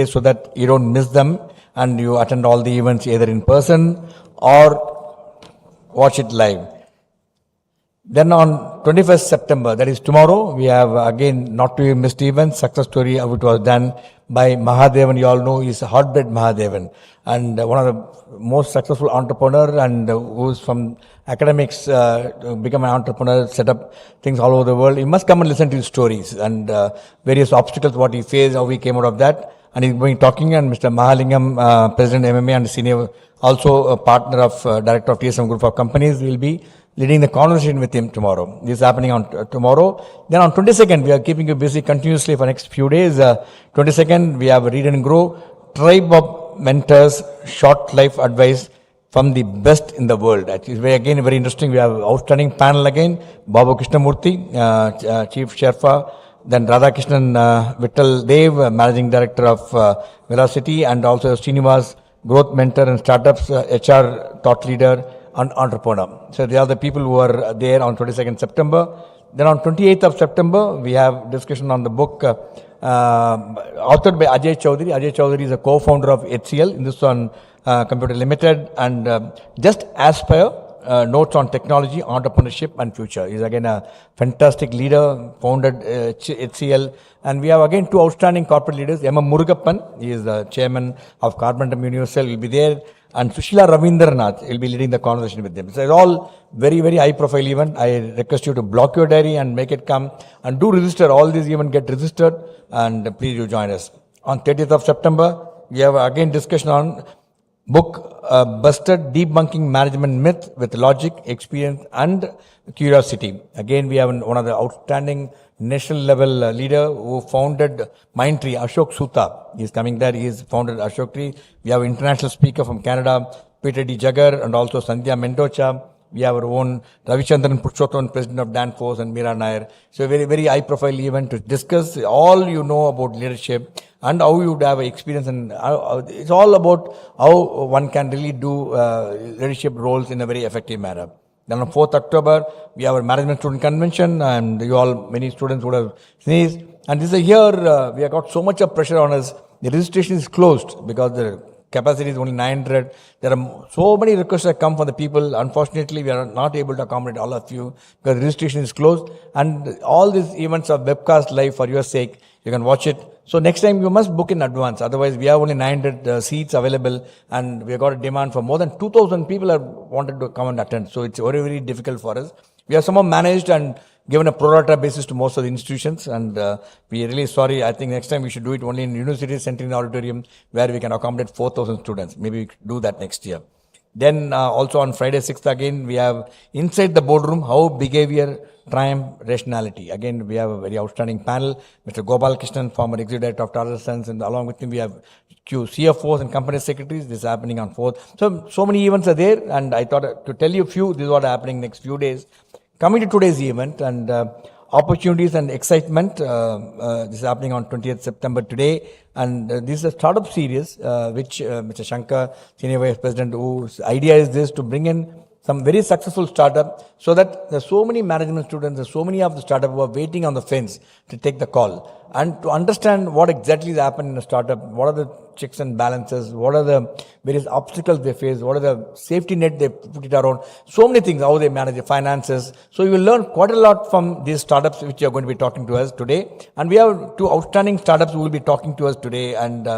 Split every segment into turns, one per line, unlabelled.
so that you don't miss them and you attend all the events either in person or watch it live. Then on 21st September, that is tomorrow, we have again not to be missed event, success story of it was done by Mahadevan. You all know he's a hotbed Mahadevan and one of the most successful entrepreneur and who's from academics to become an entrepreneur, set up things all over the world. You must come and listen to his stories and various obstacles, what he faced, how he came out of that. And he's going talking, and Mr. Mahalingam, President MMA and senior, also a partner of Director of TSM Group of Companies, will be leading the conversation with him tomorrow. This is happening on tomorrow. Then on 22nd, we are keeping you busy continuously for next few days. 22nd, we have Read and Grow, Tribe of Mentors, Short Life Advice from the best in the world. It's again very interesting. We have outstanding panel again. Babu Krishnamurthy, Chief Sherpa, then Radhakrishnan Vittal Dev, Managing Director of Velocity, and also Srinivas, Growth Mentor and Startups, HR Thought Leader, and Entrepreneur. So they are the people who are there on 22nd September. Then on 28th of September, we have discussion on the book authored by Ajay Chaudhary. Ajay Chaudhary is a co-founder of HCL, Hindustan Computer Limited, and Just Aspire, Notes on Technology, Entrepreneurship and Future. He is again a fantastic leader, founded HCL. And we have again two outstanding corporate leaders. M. Murugappan, he is the chairman of Carpentum Universal, will be there. And Sushila Ravindranath will be leading the conversation with them. So it's all very, very high profile event. I request you to block your diary and make it come. And do register. All these events get registered. And please do join us. On 30th of September, we have again discussion on book Busted Debunking Management Myth with Logic, Experience and Curiosity. Again, we have one of the outstanding national level leader who founded Mindtree, Ashok Sutta. He is coming there. He is founded Ashok Tree. We have international speaker from Canada, Peter D. Jagger, and also Sandhya Mendocha. We have our own Ravichandran Purushottam, President of Danfoss, and Meera Nair. So a very, very high profile event to discuss all you know about leadership and how you would have experience. And it's all about how one can really do leadership roles in a very effective manner. Then on 4th October, we have our Management Student Convention, and you all, many students would have sneezed. And this is a year, we have got so much of pressure on us. The registration is closed because the capacity is only 900. There are so many requests that come from the people. Unfortunately, we are not able to accommodate all of you because registration is closed. And all these events are webcast live for your sake. You can watch it. So next time you must book in advance. Otherwise, we have only 900 seats available, and we have got a demand for more than 2,000 people have wanted to come and attend. So it's very, very difficult for us. We have somehow managed and given a pro rata basis to most of the institutions, and we are really sorry. I think next time we should do it only in University Center in the auditorium where we can accommodate 4,000 students. Maybe we could do that next year. Then also on Friday 6th again, we have Inside the Boardroom, How Behavior Triumph Rationality. Again, we have a very outstanding panel. Mr. Gopal Krishnan, former Executive Director of Tata Sons, and along with him we have CFOs and company secretaries. This is happening on 4th. So many events are there, and I thought to tell you a few. This is what is happening next few days. Coming to today's event and opportunities and excitement. This is happening on 20th September today, and this is a startup series which Mr. Shankar, Senior Vice President, whose idea is this to bring in some very successful startup so that there are so many management students, there's so many of the startup who are waiting on the fence to take the call and to understand what exactly is happening in a startup, what are the checks and balances, what are the various obstacles they face, what are the safety net they put it around, so many things, how they manage the finances. So you will learn quite a lot from these startups which are going to be talking to us today. And we have two outstanding startups who will be talking to us today, and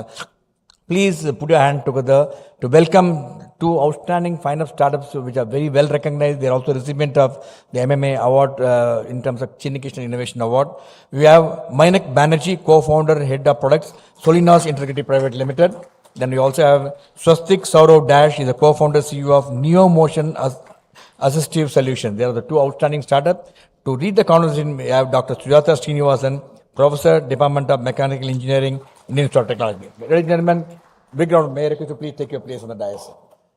please put your hand together to welcome two outstanding fine-up startups which are very well recognized. They are also recipient of the MMA award in terms of Chinnikishna Innovation Award. We have Mainak Banerjee, co-founder, head of products, Solinas Integrity Private Limited. Then we also have Swostik Sourav Dash, he is a co-founder, CEO of NeoMotion Assistive Solutions. They are the two outstanding startups. To read the conversation, we have Dr. Sujatha Srinivasan, Professor, Department of Mechanical Engineering, Indian Institute of Technology. Ladies and gentlemen, big round. May I request you please take your place on the dais.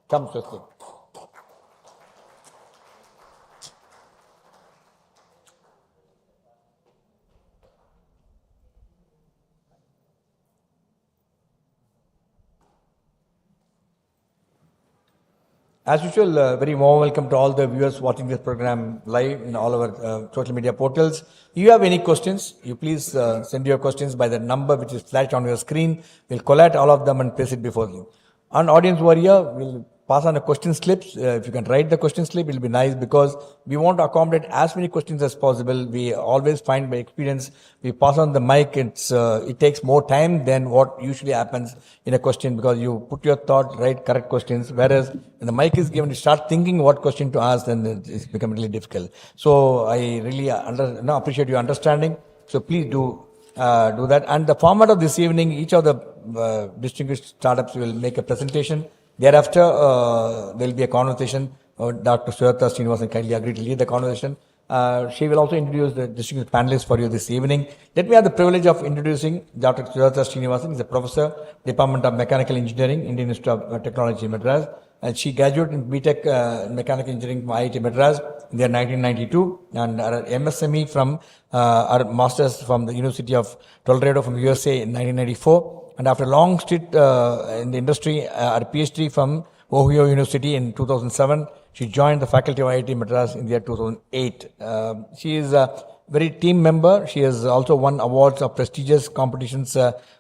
Come, Swostik. As usual, very warm welcome to all the viewers watching this program live in all our social media portals. If you have any questions, you please send your questions by the number which is flashed on your screen. We'll collate all of them and place it before you. On audience warrior, we'll pass on the question slips. If you can write the question slip, it will be nice because we want to accommodate as many questions as possible. We always find by experience, we pass on the mic, it takes more time than what usually happens in a question because you put your thought, write correct questions, whereas when the mic is given, you start thinking what question to ask, then it's become really difficult. So I really appreciate your understanding. So please do that. And the format of this evening, each of the distinguished startups will make a presentation. Thereafter, there will be a conversation. Dr. Sujatha Srinivasan kindly agreed to lead the conversation. She will also introduce the distinguished panelists for you this evening. Let me have the privilege of introducing Dr. Sujatha Srinivasan. He is a professor, Department of Mechanical Engineering, Indian Institute of Technology, Madras. And she graduated in BTech Mechanical Engineering from IIT Madras in the year 1992 and her MSME from her Masters from the University of Colorado from USA in 1994. And after a long stint in the industry, her PhD from Ohio University in 2007, she joined the faculty of IIT Madras in the year 2008. She is a very team member. She has also won awards of prestigious competitions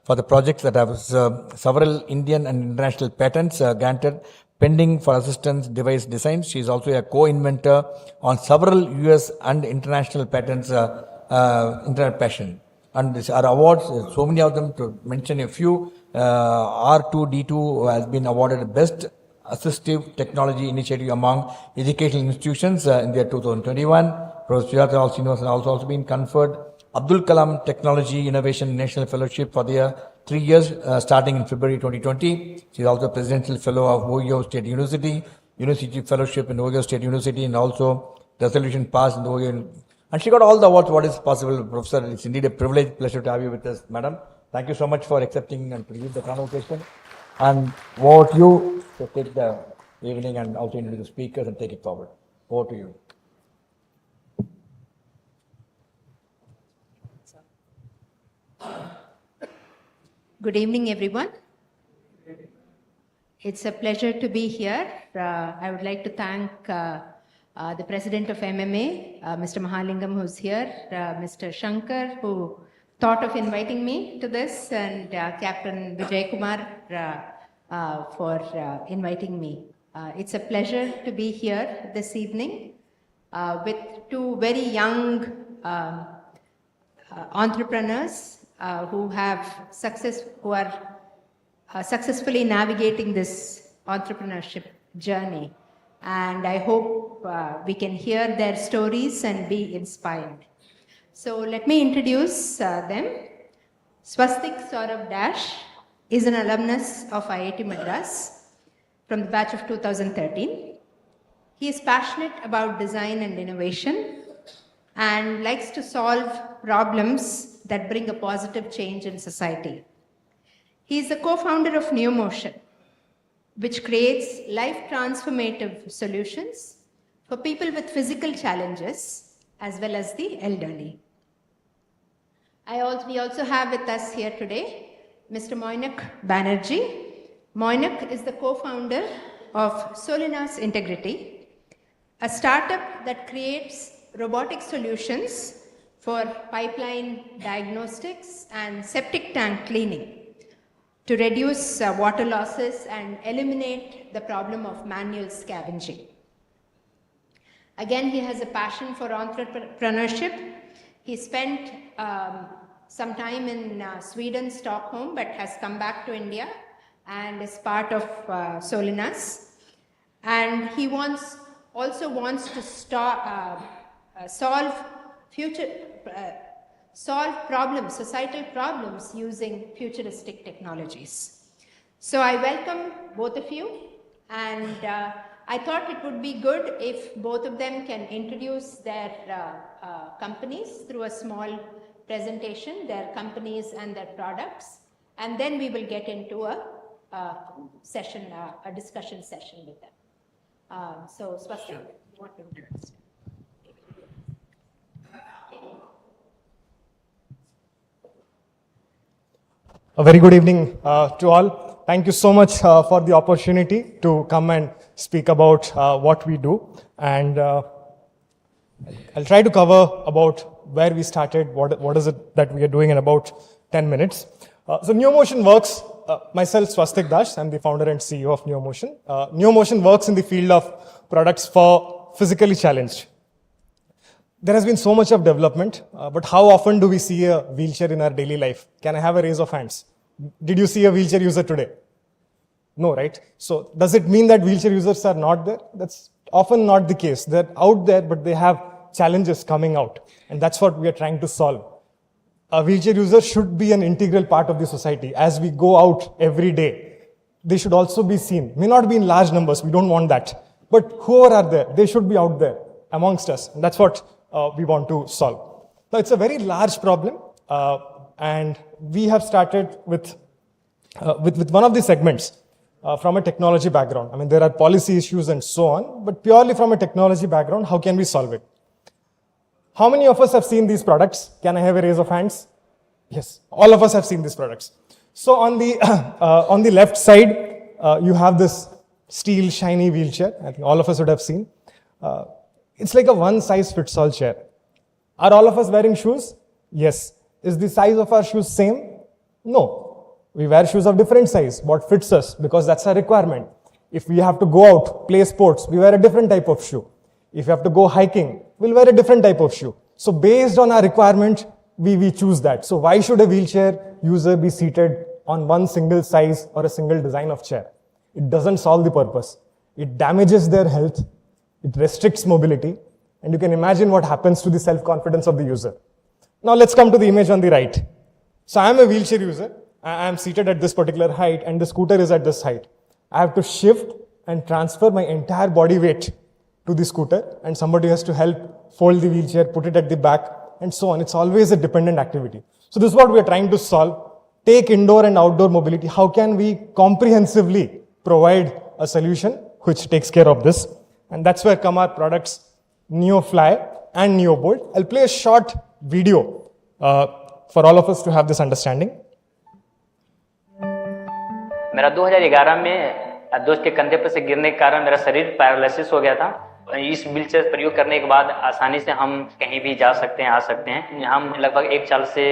for the projects that have several Indian and international patents granted pending for assistance device designs. She is also a co-inventor on several US and international patents, internet passion. And our awards, so many of them, to mention a few, R2D2 has been awarded Best Assistive Technology Initiative among educational institutions in the year 2021. Professor Sujatha Srinivasan has also been conferred Abdul Kalam Technology Innovation National Fellowship for the year 3 years, starting in February 2020. She is also Presidential Fellow of Ohio State University, University Fellowship in Ohio State University, and also resolution passed in the Ohio. And she got all the awards, what is possible. Professor, it's indeed a privilege, pleasure to have you with us, madam. Thank you so much for accepting and to lead the conversation. And over to you to take the evening and also introduce the speakers and take it forward. Over to you.
Good evening, everyone. It's a pleasure to be here. I would like to thank the president of MMA, Mr. Mahalingam, who's here, Mr. Shankar, who thought of inviting me to this, and Captain Vijay Kumar for inviting me. It's a pleasure to be here this evening with two very young entrepreneurs who are successfully navigating this entrepreneurship journey. And I hope we can hear their stories and be inspired. So let me introduce them. Swostik Sourav Dash is an alumnus of IIT Madras from the batch of 2013. He is passionate about design and innovation and likes to solve problems that bring a positive change in society. He is the co-founder of NeoMotion, which creates life-transformative solutions for people with physical challenges as well as the elderly. We also have with us here today Mr. Moinak Banerjee. Moinak is the co-founder of Solinas Integrity, a startup that creates robotic solutions for pipeline diagnostics and septic tank cleaning to reduce water losses and eliminate the problem of manual scavenging. Again, he has a passion for entrepreneurship. He spent some time in Sweden, Stockholm, but has come back to India and is part of Solinas. And he also wants to solve problems, societal problems using futuristic technologies. So I welcome both of you, and I thought it would be good if both of them can introduce their companies through a small presentation, their companies and their products, and then we will get into a discussion session with them. So Swostik, you want to introduce?
A very good evening to all. Thank you so much for the opportunity to come and speak about what we do. And I'll try to cover about where we started, what is it that we are doing in about 10 minutes. So NeoMotion works, myself Swostik, I'm the founder and CEO of NeoMotion. NeoMotion works in the field of products for physically challenged. There has been so much of development, but how often do we see a wheelchair in our daily life? Can I have a raise of hands? Did you see a wheelchair user today? No, right? So does it mean that wheelchair users are not there? That's often not the case. They're out there, but they have challenges coming out. And that's what we are trying to solve. A wheelchair user should be an integral part of the society. As we go out every day, they should also be seen. May not be in large numbers, we don't want that. But whoever are there, they should be out there amongst us. And that's what we want to solve. Now, it's a very large problem. And we have started with one of the segments from a technology background. I mean, there are policy issues and so on, but purely from a technology background, how can we solve it? How many of us have seen these products? Can I have a raise of hands? Yes, all of us have seen these products. So on the left side, you have this steel shiny wheelchair. I think all of us would have seen. It's like a one-size-fits-all chair. Are all of us wearing shoes? Yes. Is the size of our shoes same? No. We wear shoes of different size. What fits us? Because that's our requirement. If we have to go out, play sports, we wear a different type of shoe. If you have to go hiking, we'll wear a different type of shoe. So based on our requirement, we choose that. So why should a wheelchair user be seated on one single size or a single design of chair? It doesn't solve the purpose. It damages their health. It restricts mobility. And you can imagine what happens to the self-confidence of the user. Now let's come to the image on the right. So I am a wheelchair user. I am seated at this particular height and the scooter is at this height. I have to shift and transfer my entire body weight to the scooter, and somebody has to help fold the wheelchair, put it at the back, and so on. It's always a dependent activity. So this is what we are trying to solve. Take indoor and outdoor mobility. How can we comprehensively provide a solution which takes care of this? And that's where come our products NeoFly and NeoBolt. I'll play a short video for all of us to have this understanding.
मेरा 2011 में दोस्त के कंधे पर से गिरने के कारण मेरा शरीर पैरालिसिस हो गया था। इस व्हीलचेयर प्रयोग करने के बाद आसानी से हम कहीं भी जा सकते हैं, आ सकते हैं। हम लगभग 1 साल से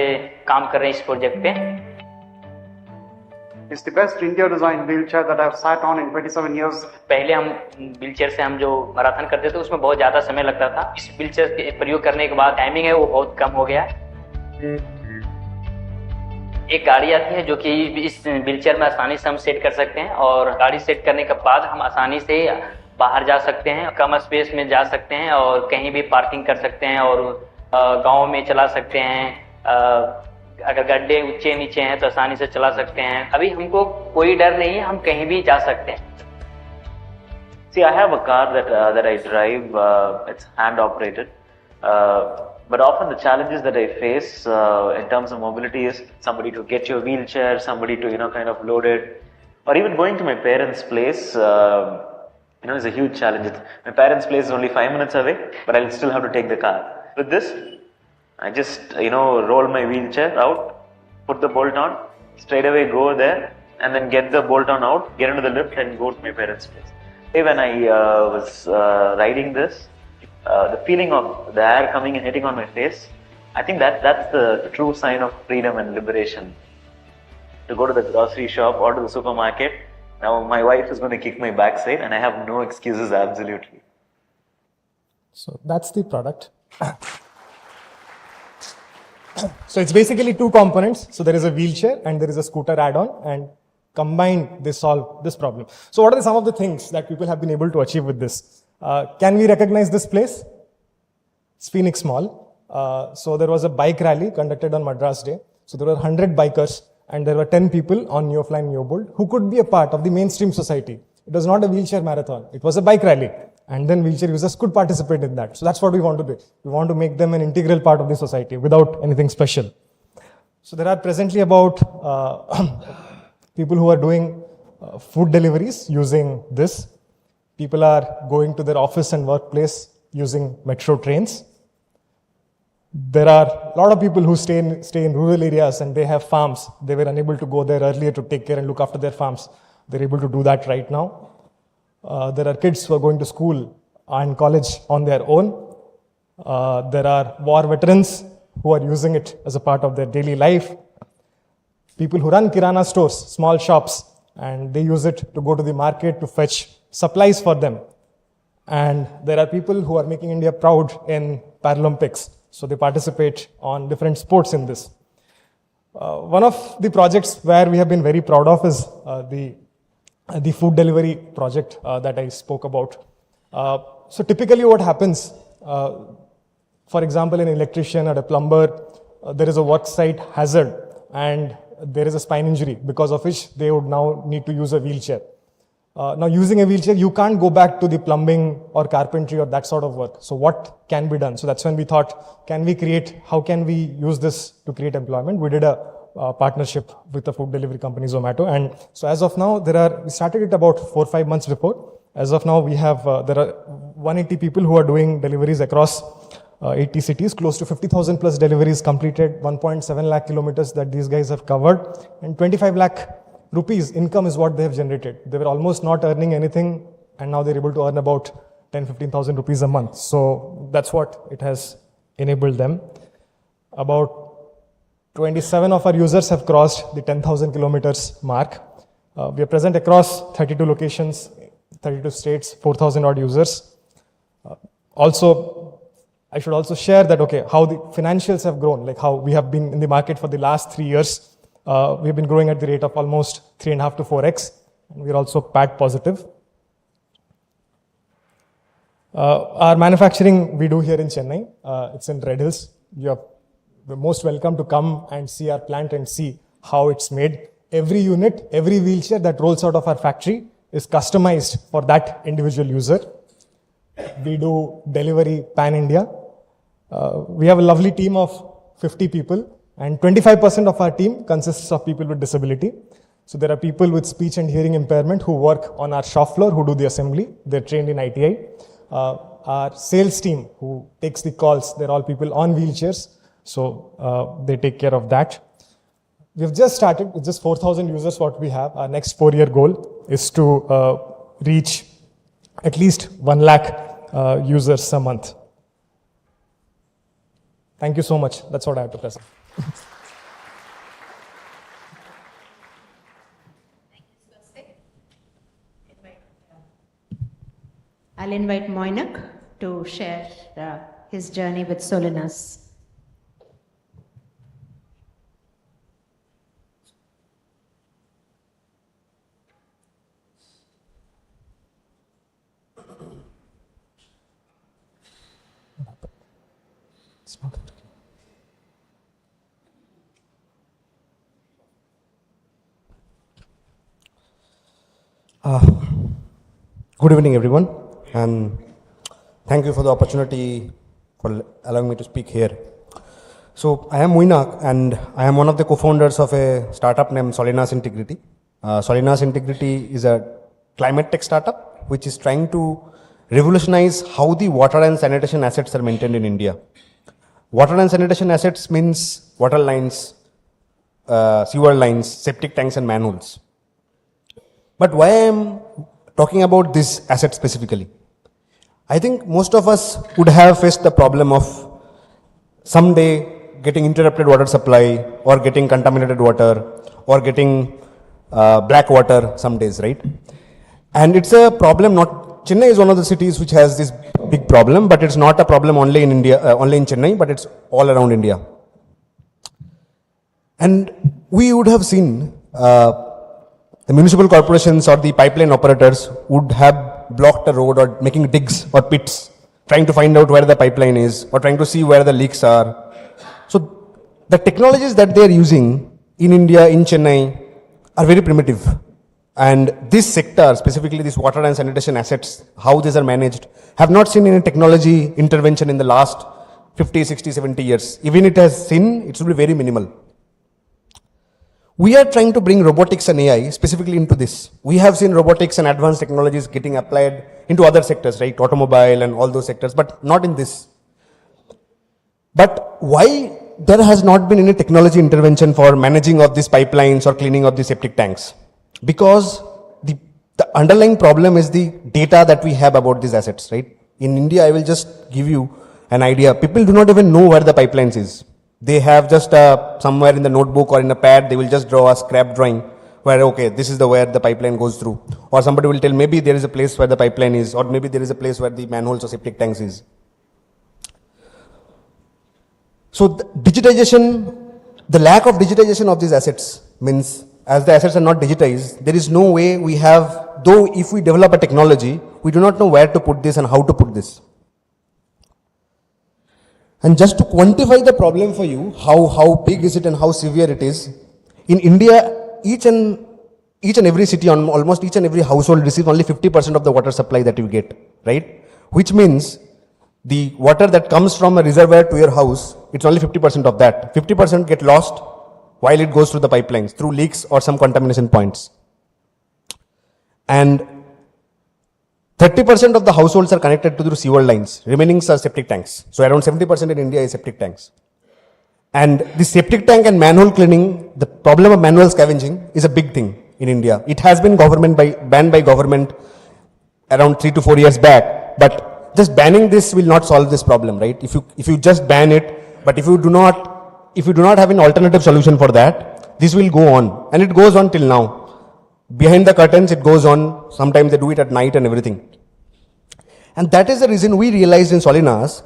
काम कर रहे हैं इस प्रोजेक्ट पे।
It's the best India designed wheelchair that I've sat on in 27 years.
पहले हम व्हीलचेयर से हम जो मैराथन करते थे उसमें बहुत ज़्यादा समय लगता था। इस व्हीलचेयर के प्रयोग करने के बाद टाइमिंग है वो बहुत कम हो गया। एक गाड़ी आती है जो कि इस व्हीलचेयर में आसानी से हम सेट कर सकते हैं और गाड़ी सेट करने के बाद हम आसानी से बाहर जा सकते हैं, कम स्पेस में जा सकते हैं और कहीं भी पार्किंग कर सकते हैं और गांव में चला सकते हैं। अगर गड्ढे ऊंचे नीचे हैं तो आसानी से चला सकते हैं। अभी हमको कोई डर नहीं है, हम कहीं भी जा सकते हैं।
See, I have a car that I drive. It's hand operated, but often the challenges that I face in terms of mobility is somebody to get your wheelchair, somebody to kind of load it, or even going to my parents' place. Is a huge challenge. My parents' place is only 5 minutes away, but I'll still have to take the car. With this, I just roll my wheelchair out, put the bolt on, straight away go there, and then get the bolt on out, get into the lift, and go to my parents' place. When I was riding this, the feeling of the air coming and hitting on my face, I think that's the true sign of freedom and liberation. To go to the grocery shop or to the supermarket, now my wife is going to kick my backside and I have no excuses, absolutely.
So that's the product. So it's basically two components. So there is a wheelchair and there is a scooter add-on, and combined they solve this problem. So what are some of the things that people have been able to achieve with this? Can we recognize this place? It's Phoenix Mall. So there was a bike rally conducted on Madras Day. So there were 100 bikers and there were 10 people on NeoFly and NeoBolt who could be a part of the mainstream society. It was not a wheelchair marathon. It was a bike rally. And then wheelchair users could participate in that. So that's what we want to do. We want to make them an integral part of the society without anything special. So there are presently about people who are doing food deliveries using this. People are going to their office and workplace using metro trains. There are a lot of people who stay in rural areas and they have farms. They were unable to go there earlier to take care and look after their farms. They're able to do that right now. There are kids who are going to school and college on their own. There are war veterans who are using it as a part of their daily life. People who run kirana stores, small shops, and they use it to go to the market to fetch supplies for them. And there are people who are making India proud in Paralympics. So they participate on different sports in this. One of the projects where we have been very proud of is the food delivery project that I spoke about. So typically what happens, for example, an electrician or a plumber, there is a work site hazard and there is a spine injury because of which they would now need to use a wheelchair. Now using a wheelchair, you can't go back to the plumbing or carpentry or that sort of work. So what can be done? So that's when we thought, how can we use this to create employment? We did a partnership with the food delivery company Zomato. And so as of now, we started it about 4 or 5 months before. As of now, we have, there are 180 people who are doing deliveries across 80 cities, close to 50,000 plus deliveries completed, 1.7 lakh kilometers that these guys have covered, and 25 lakh rupees income is what they have generated. They were almost not earning anything, and now they're able to earn about 10,000-15,000 rupees a month. So that's what it has enabled them. About 27 of our users have crossed the 10,000 kilometers mark. We are present across 32 locations, 32 states, 4,000 odd users. I should also share that, how the financials have grown, like how we have been in the market for the last 3 years. We've been growing at the rate of almost 3.5 to 4x, and we're also PAT positive. Our manufacturing we do here in Chennai. It's in Red Hills. You're most welcome to come and see our plant and see how it's made. Every unit, every wheelchair that rolls out of our factory is customized for that individual user. We do delivery pan-India. We have a lovely team of 50 people, and 25% of our team consists of people with disability. So there are people with speech and hearing impairment who work on our shop floor, who do the assembly. They're trained in ITI. Our sales team who takes the calls, they're all people on wheelchairs. So they take care of that. We've just started with just 4,000 users what we have. Our next 4-year goal is to reach at least 1 lakh users a month. Thank you so much. That's what I have to present.
I'll invite Moinak to share his journey with Solinas.
Good evening, everyone, and thank you for the opportunity for allowing me to speak here. So, I am Moinak, and I am one of the co-founders of a startup named Solinas Integrity. Solinas Integrity is a climate tech startup which is trying to revolutionize how the water and sanitation assets are maintained in India. Water and sanitation assets means water lines, sewer lines, septic tanks, and manholes. But why I am talking about this asset specifically? I think most of us would have faced the problem of someday getting interrupted water supply, or getting contaminated water, or getting black water some days, right? And it's a problem Chennai is one of the cities which has this big problem, but it's not a problem only in India, only in Chennai, but it's all around India. And we would have seen the municipal corporations or the pipeline operators would have blocked a road or making digs or pits, trying to find out where the pipeline is or trying to see where the leaks are. So the technologies that they are using in India, in Chennai, are very primitive. And this sector, specifically these water and sanitation assets, how these are managed, have not seen any technology intervention in the last 50, 60, 70 years. Even it has seen, it should be very minimal. We are trying to bring robotics and AI specifically into this. We have seen robotics and advanced technologies getting applied into other sectors, right? Automobile and all those sectors, but not in this. But why there has not been any technology intervention for managing of these pipelines or cleaning of the septic tanks? Because the underlying problem is the data that we have about these assets, right? In India, I will just give you an idea. People do not even know where the pipelines is. They have just somewhere in the notebook or in a pad, they will just draw a scrap drawing where, okay, this is the where the pipeline goes through. Or somebody will tell maybe there is a place where the pipeline is, or maybe there is a place where the manholes or septic tanks is. So the digitization, the lack of digitization of these assets means as the assets are not digitized, there is no way we have, though if we develop a technology, we do not know where to put this and how to put this. And just to quantify the problem for you, how big is it and how severe it is, in India, each and every city, almost each and every household receives only 50% of the water supply that you get, right? Which means the water that comes from a reservoir to your house, it's only 50% of that. 50% get lost while it goes through the pipelines, through leaks or some contamination points. And 30% of the households are connected to the sewer lines, remaining are septic tanks. So around 70% in India is septic tanks. And the septic tank and manhole cleaning, the problem of manual scavenging is a big thing in India. It has been banned by government around 3 to 4 years back, but just banning this will not solve this problem, right? If you just ban it, but if you do not have an alternative solution for that, this will go on, and it goes on till now. Behind the curtains, it goes on. Sometimes they do it at night and everything. And that is the reason we realized in Solinas,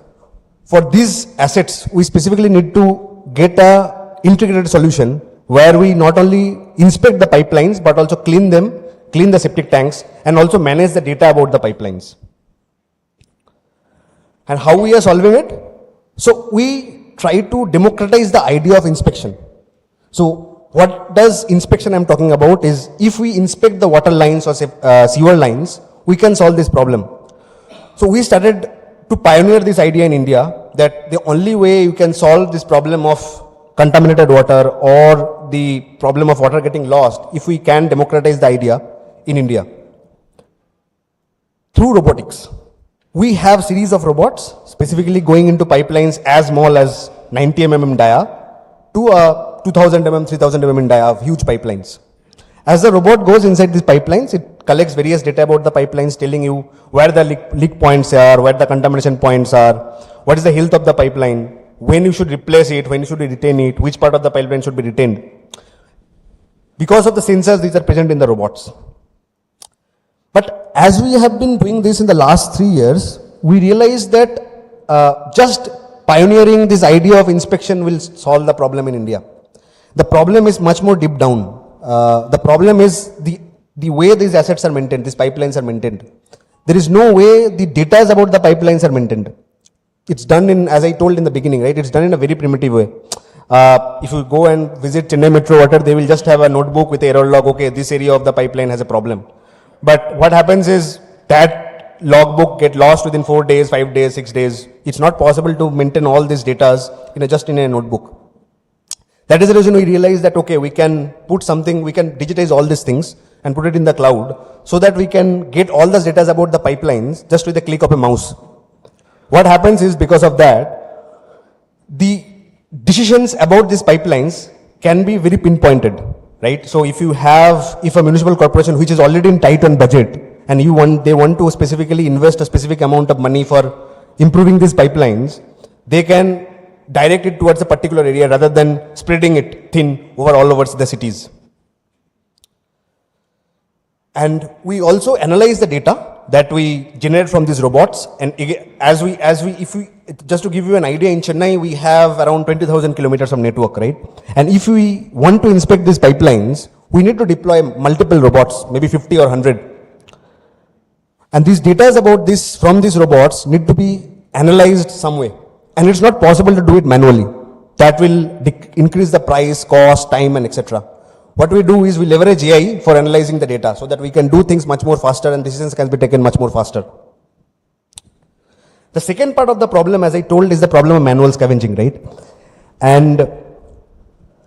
for these assets, we specifically need to get a integrated solution where we not only inspect the pipelines, but also clean them, clean the septic tanks, and also manage the data about the pipelines. And how we are solving it? So we try to democratize the idea of inspection. So what does inspection I'm talking about is, if we inspect the water lines or sewer lines, we can solve this problem. So we started to pioneer this idea in India that the only way you can solve this problem of contaminated water or the problem of water getting lost, if we can democratize the idea in India through robotics. We have series of robots specifically going into pipelines as small as 90 mm in dia to 2000 mm, 3000 mm in dia of huge pipelines. As the robot goes inside these pipelines, it collects various data about the pipelines, telling you where the leak points are, where the contamination points are, what is the health of the pipeline, when you should replace it, when you should retain it, which part of the pipeline should be retained. Because of the sensors, these are present in the robots. But as we have been doing this in the last 3 years, we realized that just pioneering this idea of inspection will solve the problem in India. The problem is much more deep down. The problem is the way these assets are maintained, these pipelines are maintained. There is no way the data about the pipelines are maintained. It's done in, as I told in the beginning, right? It's done in a very primitive way. If you go and visit Chennai Metro Water, they will just have a notebook with error log, okay, this area of the pipeline has a problem. But what happens is that logbook get lost within 4 days, 5 days, 6 days. It's not possible to maintain all these data just in a notebook. That is the reason we realized that, okay, we can put something, we can digitize all these things and put it in the cloud so that we can get all the data about the pipelines just with a click of a mouse. What happens is, because of that, the decisions about these pipelines can be very pinpointed, right? So if a municipal corporation which is already in tight on budget and they want to specifically invest a specific amount of money for improving these pipelines, they can direct it towards a particular area rather than spreading it thin over all over the cities. And we also analyze the data that we generate from these robots. And just to give you an idea, in Chennai, we have around 20,000 kilometers of network, right? And if we want to inspect these pipelines, we need to deploy multiple robots, maybe 50 or 100. And these data about this from these robots need to be analyzed some way. And it's not possible to do it manually. That will increase the price, cost, time, and etc. What we do is we leverage AI for analyzing the data so that we can do things much more faster and decisions can be taken much more faster. The second part of the problem, as I told, is the problem of manual scavenging, right? And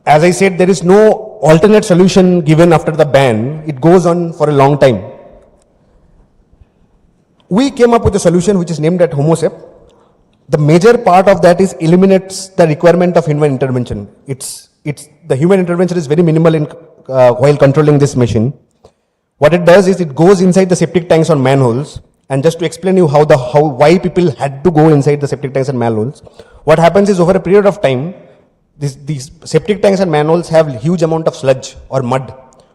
as I said, there is no alternate solution given after the ban. It goes on for a long time. We came up with a solution which is named at HomoSep. the major part of that is eliminates the requirement of human intervention. The human intervention is very minimal in while controlling this machine. What it does is it goes inside the septic tanks or manholes. And just to explain you why people had to go inside the septic tanks and manholes, what happens is over a period of time, these septic tanks and manholes have huge amount of sludge or mud,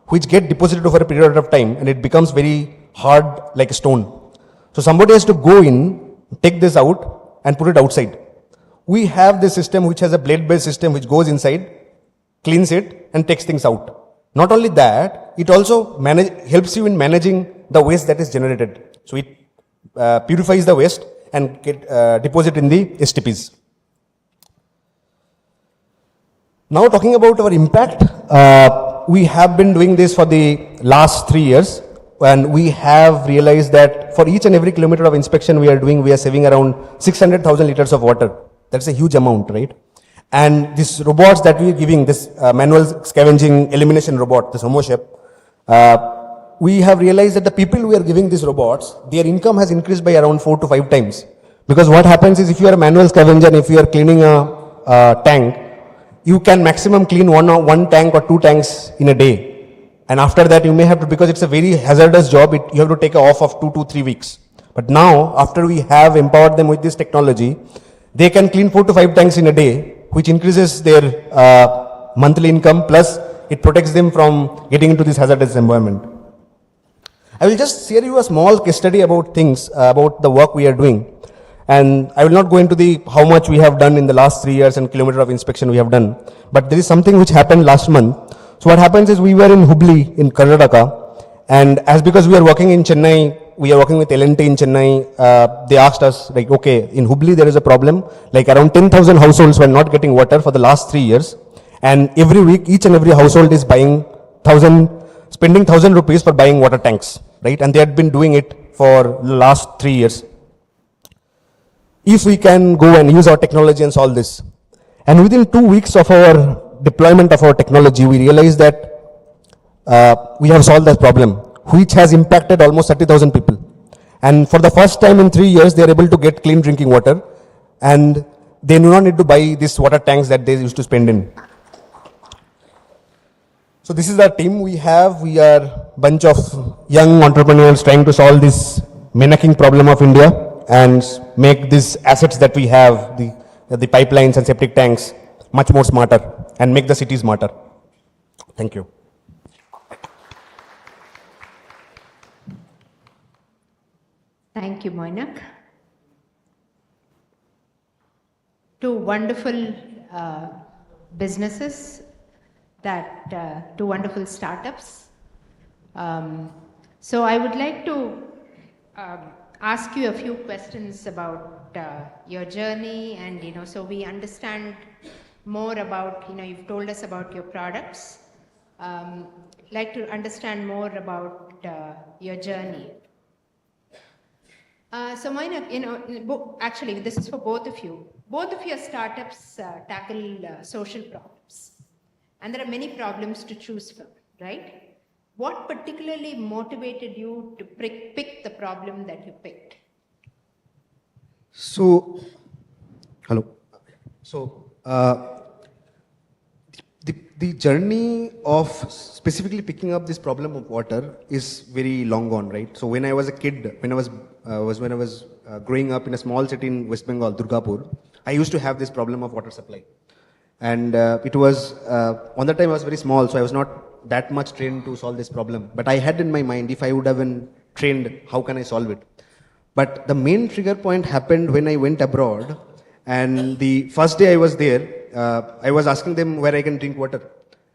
which get deposited over a period of time, and it becomes very hard like a stone. So somebody has to go in, take this out, and put it outside. We have this system which has a blade-based system which goes inside, cleans it, and takes things out. Not only that, it also helps you in managing the waste that is generated. So it purifies the waste and deposit in the STPs. Now talking about our impact, we have been doing this for the last 3 years, and we have realized that for each and every kilometer of inspection we are saving around 600,000 liters of water. That's a huge amount, right? And these robots that we are giving, this manual scavenging elimination robot, this HomoShep, we have realized that the people we are giving these robots, their income has increased by around 4 to 5 times. Because what happens is if you are a manual scavenger, if you are cleaning a tank, you can maximum clean one tank or 2 tanks in a day. And after that you may have to, because it's a very hazardous job, you have to take off of 2 to 3 weeks. But now, after we have empowered them with this technology, they can clean 4 to 5 tanks in a day, which increases their monthly income, plus it protects them from getting into this hazardous environment. I will just share you a small case study about the work we are doing. And I will not go into how much we have done in the last 3 years and kilometer of inspection we have done. But there is something which happened last month. So what happens is we were in Hubli in Karnataka, and because we are working in Chennai, we are working with L&T in Chennai, they asked us like, okay, in Hubli there is a problem, like around 10,000 households were not getting water for the last 3 years. And every week, each and every household is spending 1,000 rupees for buying water tanks, right? And they had been doing it for the last 3 years. If we can go and use our technology and solve this. And within 2 weeks of our deployment of our technology, we realized that we have solved that problem, which has impacted almost 30,000 people. And for the first time in 3 years, they are able to get clean drinking water, and they do not need to buy these water tanks that they used to spend in. So this is our team we have. We are a bunch of young entrepreneurs trying to solve this menacing problem of India and make these assets that we have, the pipelines and septic tanks, much more smarter and make the city smarter. Thank you.
Thank you, Moinak. 2 wonderful businesses, 2 wonderful startups. So I would like to ask you a few questions about your journey, and so we understand more about, you've told us about your products. Like to understand more about your journey. So Moinak, actually this is for both of you. Both of your startups tackle social problems, and there are many problems to choose from, right? What particularly motivated you to pick the problem that you picked?
So, hello. So, the journey of specifically picking up this problem of water is very long gone, right? So when I was a kid, when I was growing up in a small city in West Bengal, Durgapur, I used to have this problem of water supply. And it was, on that time I was very small, so I was not that much trained to solve this problem. But I had in my mind, if I would have been trained, how can I solve it? But the main trigger point happened when I went abroad. And the first day I was there, I was asking them where I can drink water.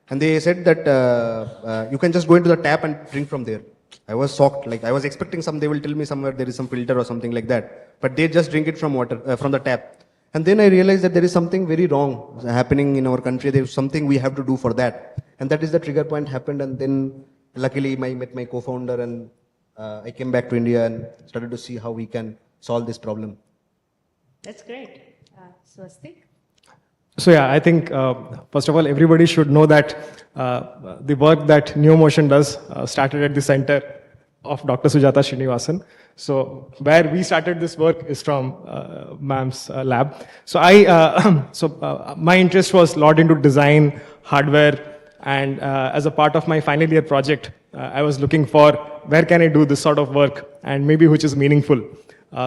And they said that you can just go into the tap and drink from there. I was shocked. Like I was expecting they will tell me somewhere there is some filter or something like that. But they just drink it from from the tap. And then I realized that there is something very wrong happening in our country. There is something we have to do for that. And that is the trigger point happened. And then luckily I met my co-founder, and I came back to India and started to see how we can solve this problem.
That's great. Swostik?
So yeah, I think first of all, everybody should know that the work that NeoMotion does started at the center of Dr. Sujatha Srinivasan. So where we started this work is from ma'am's lab. So my interest was a lot into design, hardware, and as a part of my final year project, I was looking for where can I do this sort of work and maybe which is meaningful.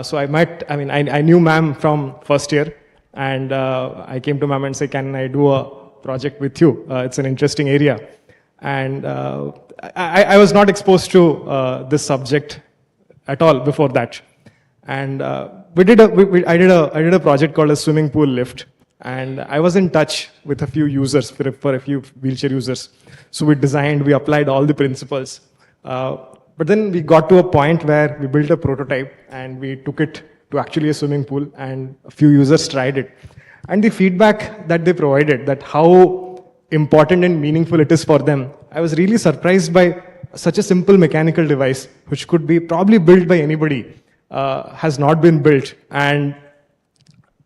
So I knew ma'am from first year, and I came to ma'am and said, can I do a project with you? It's an interesting area. And I was not exposed to this subject at all before that. And I did a project called a swimming pool lift. And I was in touch with a few users, for a few wheelchair users. So we designed, we applied all the principles. But then we got to a point where we built a prototype and we took it to actually a swimming pool, and a few users tried it. And the feedback that they provided, that how important and meaningful it is for them, I was really surprised by such a simple mechanical device, which could be probably built by anybody, has not been built. And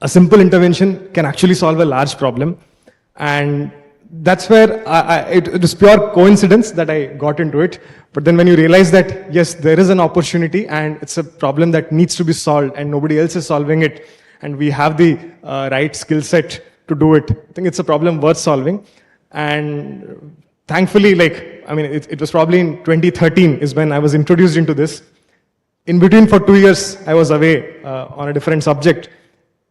a simple intervention can actually solve a large problem. And that's where it was pure coincidence that I got into it. But then when you realize that, yes, there is an opportunity and it's a problem that needs to be solved and nobody else is solving it, and we have the right skill set to do it, I think it's a problem worth solving. And thankfully, it was probably in 2013 is when I was introduced into this. In between for 2 years, I was away on a different subject.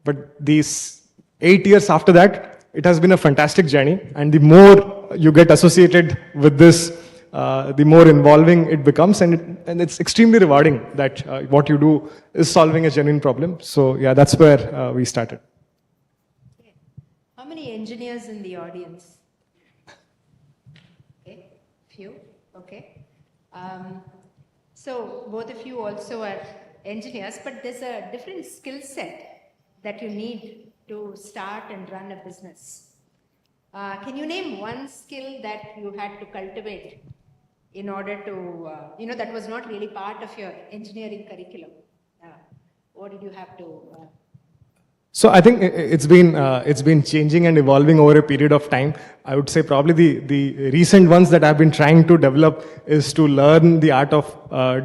But these 8 years after that, it has been a fantastic journey. And the more you get associated with this, the more involving it becomes. And it's extremely rewarding that what you do is solving a genuine problem. So yeah, that's where we started.
How many engineers in the audience? Okay, few, okay. So both of you also are engineers, but there's a different skill set that you need to start and run a business. Can you name one skill that you had to cultivate in order to, that was not really part of your engineering curriculum? What did you have to?
So I think it's been changing and evolving over a period of time. I would say probably the recent ones that I've been trying to develop is to learn the art of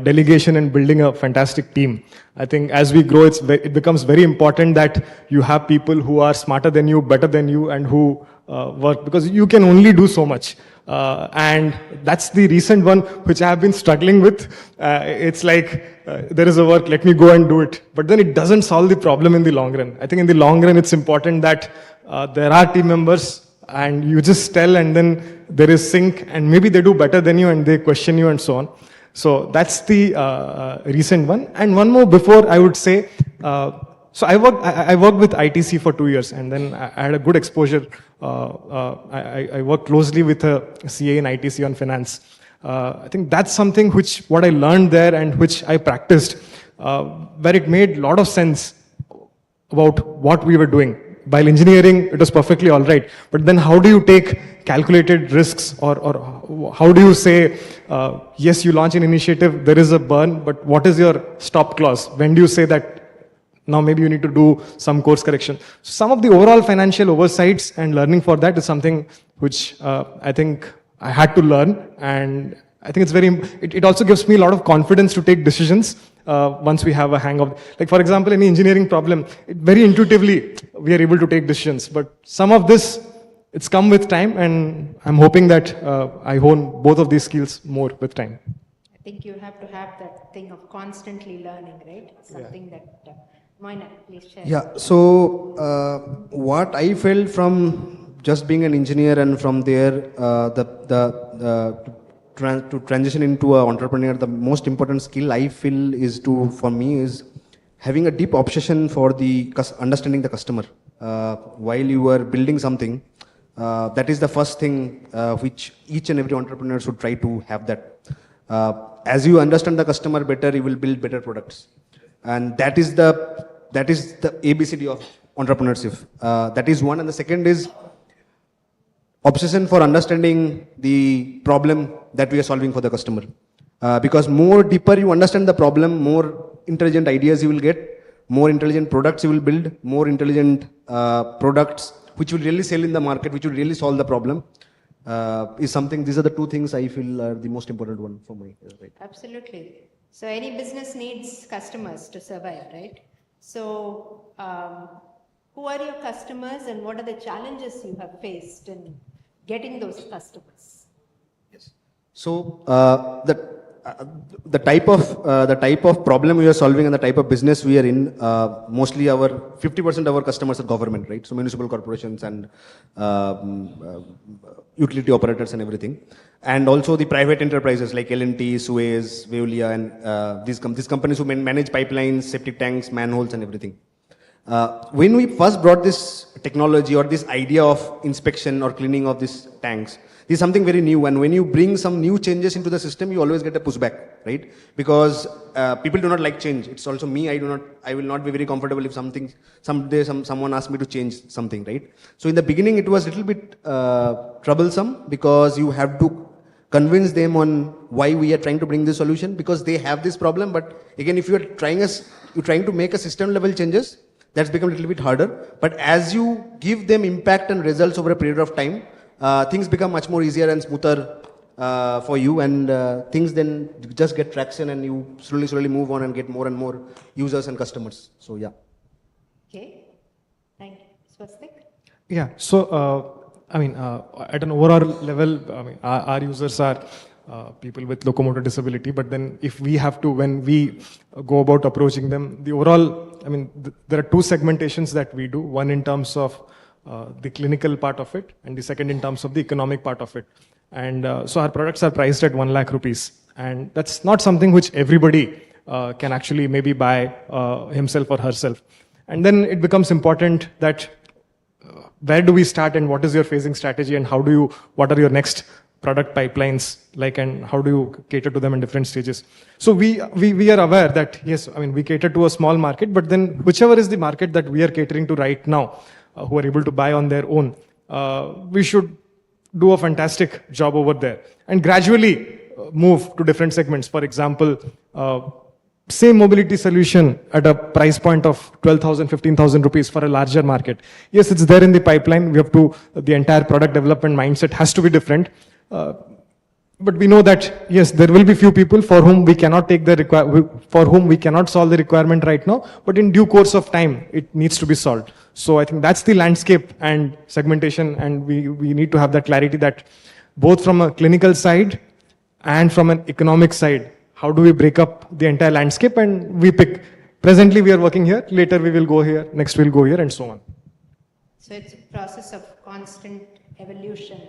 delegation and building a fantastic team. I think as we grow, it becomes very important that you have people who are smarter than you, better than you, and who work, because you can only do so much. And that's the recent one which I have been struggling with. It's like, there is a work, let me go and do it. But then it doesn't solve the problem in the long run. I think in the long run, it's important that there are team members and you just tell, and then there is sync, and maybe they do better than you and they question you and so on. So that's the recent one. And one more before, I would say, so I worked with ITC for 2 years, and then I had a good exposure. I worked closely with a CA in ITC on finance. I think that's something what I learned there and which I practiced, where it made a lot of sense about what we were doing. While engineering, it was perfectly all right. But then how do you take calculated risks, or how do you say, yes, you launch an initiative, there is a burn, but what is your stop clause? When do you say that now maybe you need to do some course correction? Some of the overall financial oversights and learning for that is something which I think I had to learn, and I think it also gives me a lot of confidence to take decisions once we have a hang of, like for example, any engineering problem, very intuitively we are able to take decisions. But some of this, it's come with time, and I'm hoping that I hone both of these skills more with time.
I think you have to have that thing of constantly learning, right? Something that, Moina, please share.
Yeah, so what I felt from just being an engineer and from there, to transition into an entrepreneur, the most important skill I feel for me is having a deep obsession for understanding the customer. While you are building something, that is the first thing which each and every entrepreneur should try to have that. As you understand the customer better, you will build better products. And that is the ABCD of entrepreneurship. That is one. And the second is obsession for understanding the problem that we are solving for the customer. Because more deeper you understand the problem, more intelligent ideas you will get, more intelligent products you will build, more intelligent products which will really sell in the market, which will really solve the problem. is something, these are the two things I feel are the most important one for my, right?
Absolutely. So any business needs customers to survive, right? So who are your customers and what are the challenges you have faced in getting those customers?
So the type of problem we are solving and the type of business we are in, mostly our 50% of our customers are government, right? So municipal corporations and utility operators and everything, and also the private enterprises like L&T, Suez, Veolia, and these companies who manage pipelines, septic tanks, manholes, and everything. When we first brought this technology or this idea of inspection or cleaning of these tanks, this is something very new, and when you bring some new changes into the system, you always get a pushback, right? Because people do not like change. It's also me, I will not be very comfortable if someday someone asks me to change something, right? So in the beginning, it was a little bit troublesome because you have to convince them on why we are trying to bring this solution, because they have this problem. But again, if you're trying to make a system level changes, that's become a little bit harder. But as you give them impact and results over a period of time, things become much more easier and smoother for you, and things then just get traction, and you slowly move on and get more and more users and customers. So yeah.
Okay, thank you. Swostik?
Yeah, so at an overall level, our users are people with locomotor disability, but then if we have to, when we go about approaching them, the overall, there are two segmentations that we do, one in terms of the clinical part of it, and the second in terms of the economic part of it. And so our products are priced at 1 lakh rupees, and that's not something which everybody can actually maybe buy himself or herself. And then it becomes important that where do we start, and what is your phasing strategy, and what are your next product pipelines like, and how do you cater to them in different stages? So we are aware that yes, we cater to a small market, but then whichever is the market that we are catering to right now, who are able to buy on their own, we should do a fantastic job over there and gradually move to different segments. For example, same mobility solution at a price point of 12,000, 15,000 rupees for a larger market. Yes, it's there in the pipeline. The entire product development mindset has to be different. But we know that, yes, there will be few people for whom we cannot solve the requirement right now, but in due course of time, it needs to be solved. So I think that's the landscape and segmentation, and we need to have that clarity that both from a clinical side and from an economic side, how do we break up the entire landscape, and we pick. Presently, we are working here, later we will go here, next we'll go here, and so on.
So it's a process of constant evolution.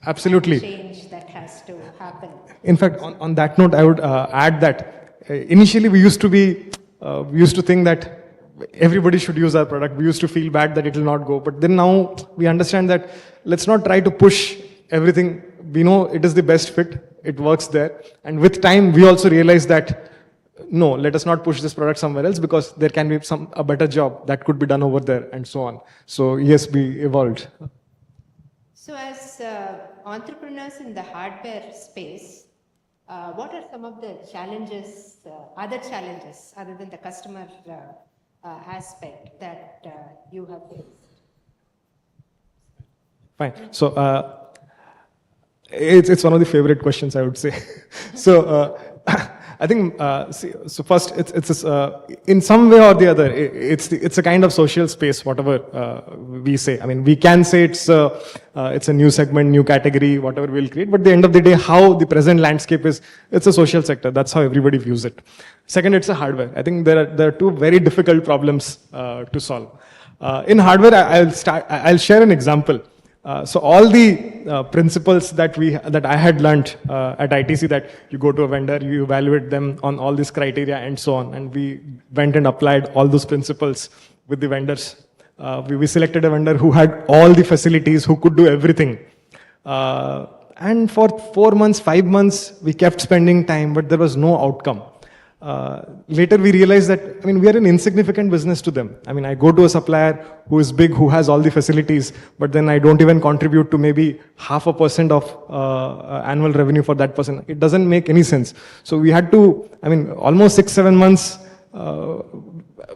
Absolutely.
Change that has to happen.
In fact, on that note, I would add that initially we used to think that everybody should use our product. We used to feel bad that it will not go. But then now we understand that let's not try to push everything. We know it is the best fit. It works there. And with time, we also realize that no, let us not push this product somewhere else, because there can be a better job that could be done over there, and so on. So yes, we evolved.
So as entrepreneurs in the hardware space, what are some of the challenges, other challenges other than the customer aspect that you have faced?
Fine. So it's one of the favorite questions, I would say. So I think so first it's in some way or the other it's a kind of social space, whatever we say. We can say it's a new segment, new category, whatever we'll create, but at the end of the day, how the present landscape is, it's a social sector. That's how everybody views it. Second, it's a hardware. I think there are two very difficult problems to solve. In hardware, I'll share an example. So all the principles that I had learned at ITC, that you go to a vendor, you evaluate them on all these criteria and so on, and we went and applied all those principles with the vendors. We selected a vendor who had all the facilities, who could do everything. And for 4 months, 5 months, we kept spending time, but there was no outcome. Later we realized that, we are an insignificant business to them. I go to a supplier who is big, who has all the facilities, but then I don't even contribute to maybe 0.5% of annual revenue for that person. It doesn't make any sense. So we had to, almost 6-7 months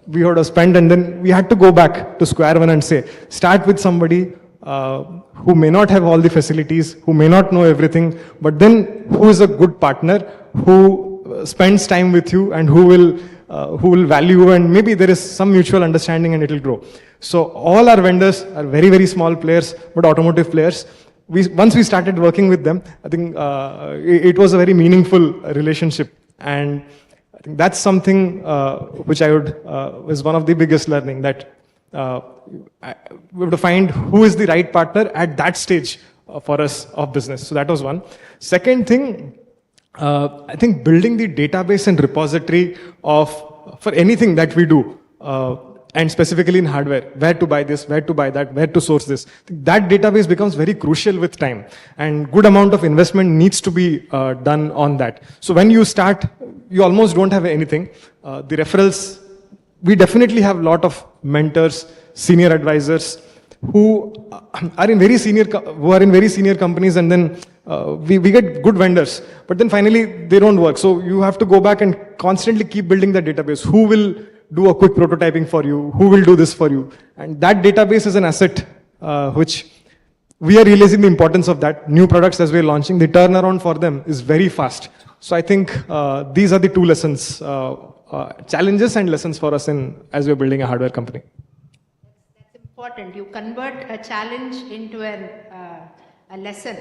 we had to spend, and then we had to go back to square one and say, start with somebody who may not have all the facilities, who may not know everything, but then who is a good partner, who spends time with you, and who will value you, and maybe there is some mutual understanding and it will grow. So all our vendors are very, very small players, but automotive players. Once we started working with them, I think it was a very meaningful relationship, and I think that's something which I would was one of the biggest learning, that we have to find who is the right partner at that stage for us of business. So that was one. Second thing, I think building the database and repository for anything that we do, and specifically in hardware, where to buy this, where to buy that, where to source this. That database becomes very crucial with time, and good amount of investment needs to be done on that. So when you start, you almost don't have anything. The referrals, we definitely have a lot of mentors, senior advisors who are in very senior companies, and then we get good vendors, but then finally they don't work. So you have to go back and constantly keep building the database. Who will do a quick prototyping for you? Who will do this for you? And that database is an asset which we are realizing the importance of that. New products as we're launching, the turnaround for them is very fast. So I think these are the two lessons, challenges and lessons for us as we're building a hardware company.
That's important. You convert a challenge into a lesson.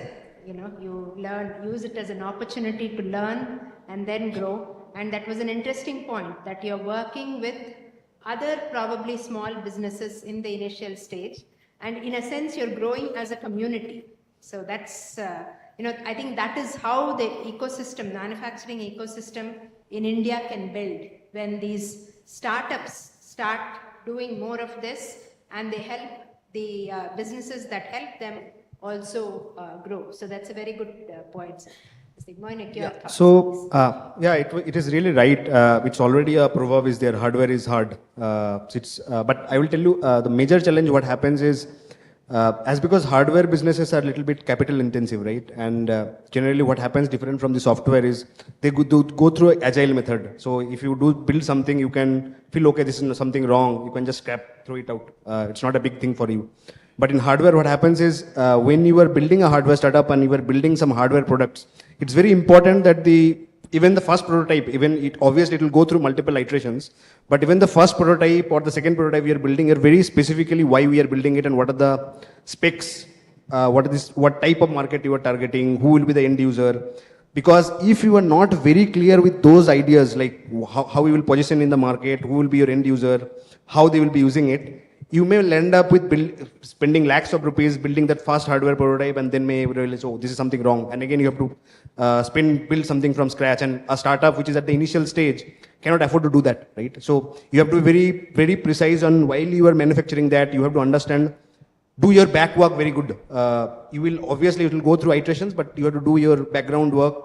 You use it as an opportunity to learn and then grow. And that was an interesting point, that you're working with other probably small businesses in the initial stage. And in a sense, you're growing as a community. So that's, I think that is how the ecosystem, manufacturing ecosystem in India can build, when these startups start doing more of this and they help the businesses that help them also grow. So that's a very good point. Moinik, your thoughts?
So, it is really right. It's already a proverb is there, hardware is hard. But I will tell you, the major challenge what happens is, because hardware businesses are a little bit capital intensive, right? And generally what happens different from the software is they go through an agile method. So if you do build something, you can feel, okay, this is something wrong. You can just throw it out. It's not a big thing for you. But in hardware, what happens is when you are building a hardware startup and you are building some hardware products, it's very important that even the first prototype, obviously it will go through multiple iterations, but even the first prototype or the second prototype we are building are very specifically why we are building it and what are the specs, what type of market you are targeting, who will be the end user. Because if you are not very clear with those ideas, like how you will position in the market, who will be your end user, how they will be using it, you may end up with spending lakhs of rupees building that first hardware prototype, and then may realize, oh, this is something wrong. And again, you have to build something from scratch. And a startup which is at the initial stage cannot afford to do that, right? So you have to be very, very precise on while you are manufacturing that. You have to understand, do your back work very good. It will go through iterations, but you have to do your background work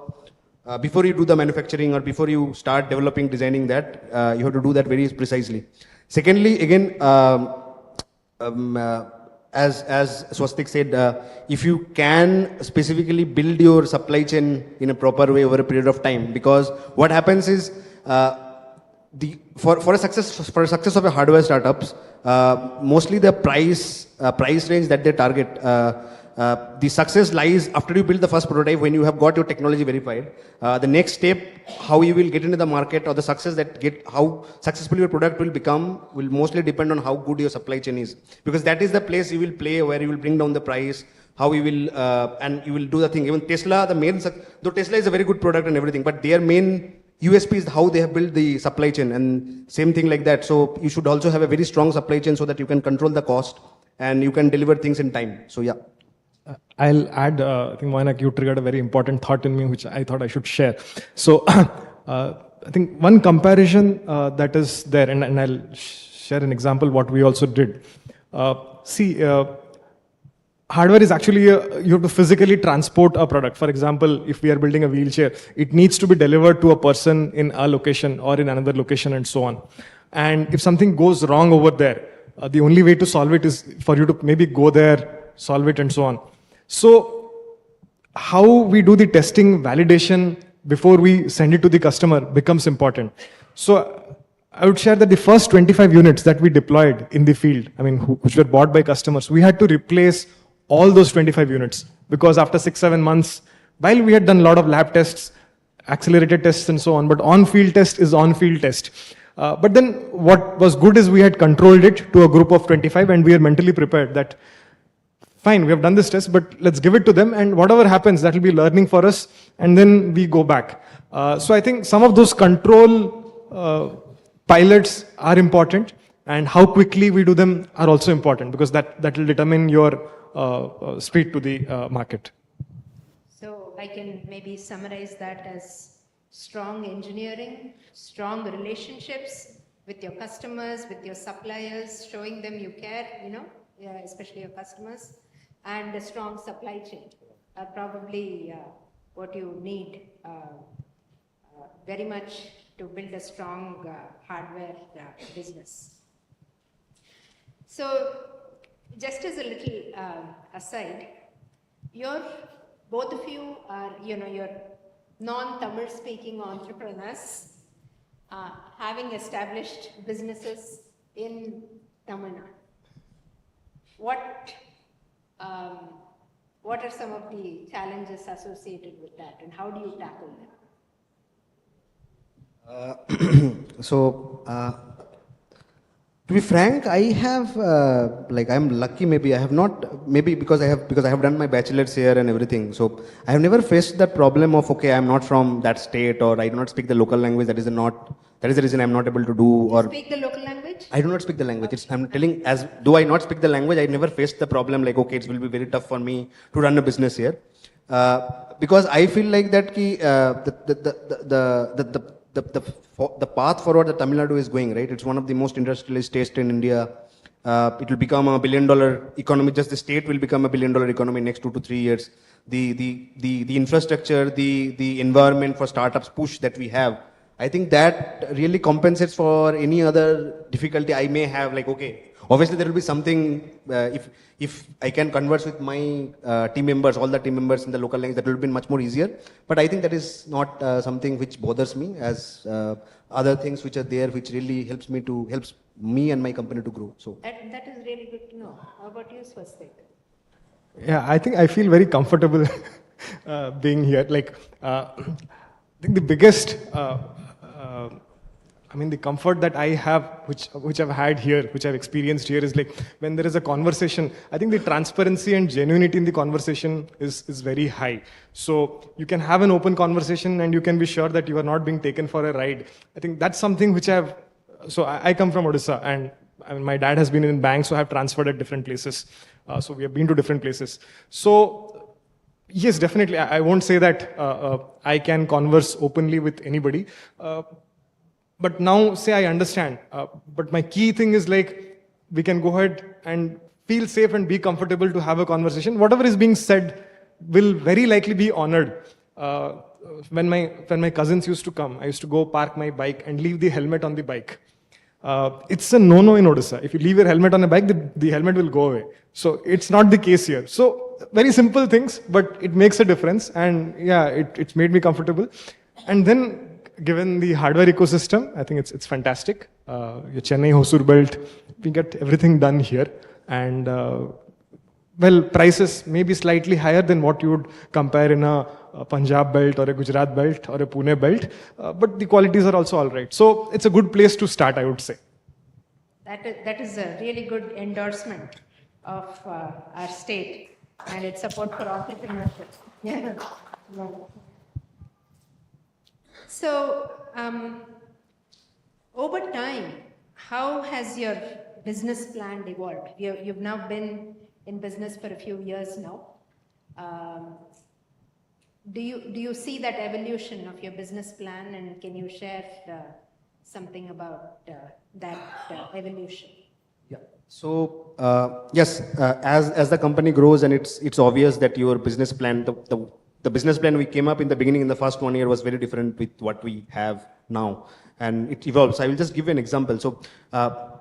before you do the manufacturing or before you start designing that. You have to do that very precisely. Secondly, again, as Swostik said, if you can specifically build your supply chain in a proper way over a period of time, because what happens is for a success of a hardware startups, mostly the price range that they target. The success lies after you build the first prototype, when you have got your technology verified. The next step, how you will get into the market, or the how successful your product will become, will mostly depend on how good your supply chain is. Because that is the place you will play, where you will bring down the price, how you will, and you will do the thing. Even Tesla, though Tesla is a very good product and everything, but their main USP is how they have built the supply chain, and same thing like that. So you should also have a very strong supply chain so that you can control the cost and you can deliver things in time. So yeah.
I'll add, I think Moinak, you triggered a very important thought in me, which I thought I should share. So I think one comparison that is there, and I'll share an example what we also did. Hardware is actually, you have to physically transport a product. For example, if we are building a wheelchair, it needs to be delivered to a person in a location or in another location and so on. And if something goes wrong over there, the only way to solve it is for you to maybe go there, solve it and so on. So how we do the testing, validation before we send it to the customer becomes important. So I would share that the first 25 units that we deployed in the field, which were bought by customers, we had to replace all those 25 units. Because after 6-7 months, while we had done a lot of lab tests, accelerated tests and so on, but on-field test is on-field test. But then what was good is we had controlled it to a group of 25 and we are mentally prepared that, fine, we have done this test, but let's give it to them and whatever happens, that will be learning for us and then we go back. So I think some of those control pilots are important and how quickly we do them are also important because that will determine your speed to the market.
So I can maybe summarize that as strong engineering, strong relationships with your customers, with your suppliers, showing them you care, especially your customers, and a strong supply chain are probably what you need very much to build a strong hardware business. So just as a little aside, both of you are, you're non-Tamil speaking entrepreneurs, having established businesses in Tamil Nadu. What are some of the challenges associated with that and how do you tackle them?
To be frank, I have I'm lucky. Maybe I have not. Maybe because I have done my bachelor's here and everything. So I have never faced that problem of I am not from that state or I do not speak the local language. That is the reason I am not able to do.
You speak the local language?
I do not speak the language. I'm telling, as though I not speak the language, I never faced the problem it will be very tough for me to run a business here, because I feel like that the path forward that Tamil Nadu is going, right? It's one of the most industrialized states in India. It will become $1 billion economy. Just the state will become $1 billion economy next 2 to 3 years. The infrastructure, the environment for startups push that we have, I think that really compensates for any other difficulty I may have. Obviously there will be something, if I can converse with my team members, all the team members in the local language, that will be much more easier. But I think that is not something which bothers me as other things which are there, which really helps me and my company to grow. So
that is really good to know. How about you, Swostik?
Yeah, I think I feel very comfortable being here. I think the biggest, the comfort that I have, which I've had here, which I've experienced here, is when there is a conversation, I think the transparency and genuinity in the conversation is very high. So you can have an open conversation and you can be sure that you are not being taken for a ride. I think that's something which I come from Odisha and my dad has been in banks, so I have transferred at different places. So we have been to different places. So yes, definitely, I won't say that I can converse openly with anybody. But now, say I understand. But my key thing is we can go ahead and feel safe and be comfortable to have a conversation. Whatever is being said will very likely be honored. When my cousins used to come, I used to go park my bike and leave the helmet on the bike. It's a no-no in Odisha. If you leave your helmet on a bike, the helmet will go away. So it's not the case here. So very simple things, but it makes a difference. And yeah, it's made me comfortable. And then, given the hardware ecosystem, I think it's fantastic. Your Chennai Hosur belt, we get everything done here. And prices may be slightly higher than what you would compare in a Punjab belt or a Gujarat belt or a Pune belt. But the qualities are also all right. So it's a good place to start, I would say.
That is a really good endorsement of our state and its support for entrepreneurship. Yeah. So, over time, how has your business plan evolved? You've now been in business for a few years now. Do you see that evolution of your business plan, and can you share something about that evolution?
Yeah. So yes, as the company grows, and it's obvious that your business plan, the business plan we came up in the beginning, in the first 1 year, was very different with what we have now, and it evolves. I will just give you an example. So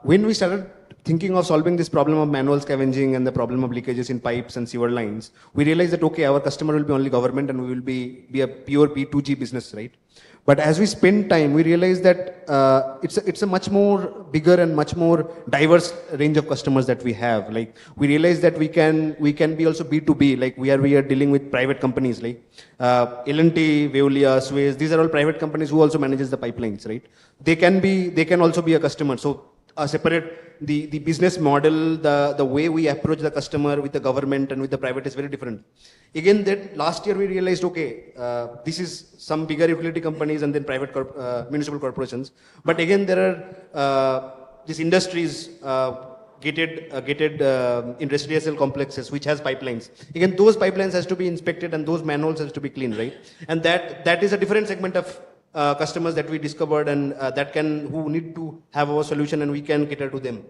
when we started thinking of solving this problem of manual scavenging and the problem of leakages in pipes and sewer lines, we realized that, okay, our customer will be only government and we will be a pure B2G business, right? But as we spend time, we realize that it's a much more bigger and much more diverse range of customers that we have. Like we realize that we can be also B2B. Like we are dealing with private companies like L&T, Veolia, Suez. These are all private companies who also manages the pipelines, right? They can also be a customer. So separate the business model, the way we approach the customer with the government and with the private is very different. Again, that last year we realized, okay, this is some bigger utility companies and then private municipal corporations. But again, there are these industries gated in residential complexes which has pipelines. Again, those pipelines has to be inspected and those manholes has to be cleaned, right? And that is a different segment of customers that we discovered and who need to have our solution and we can cater to them.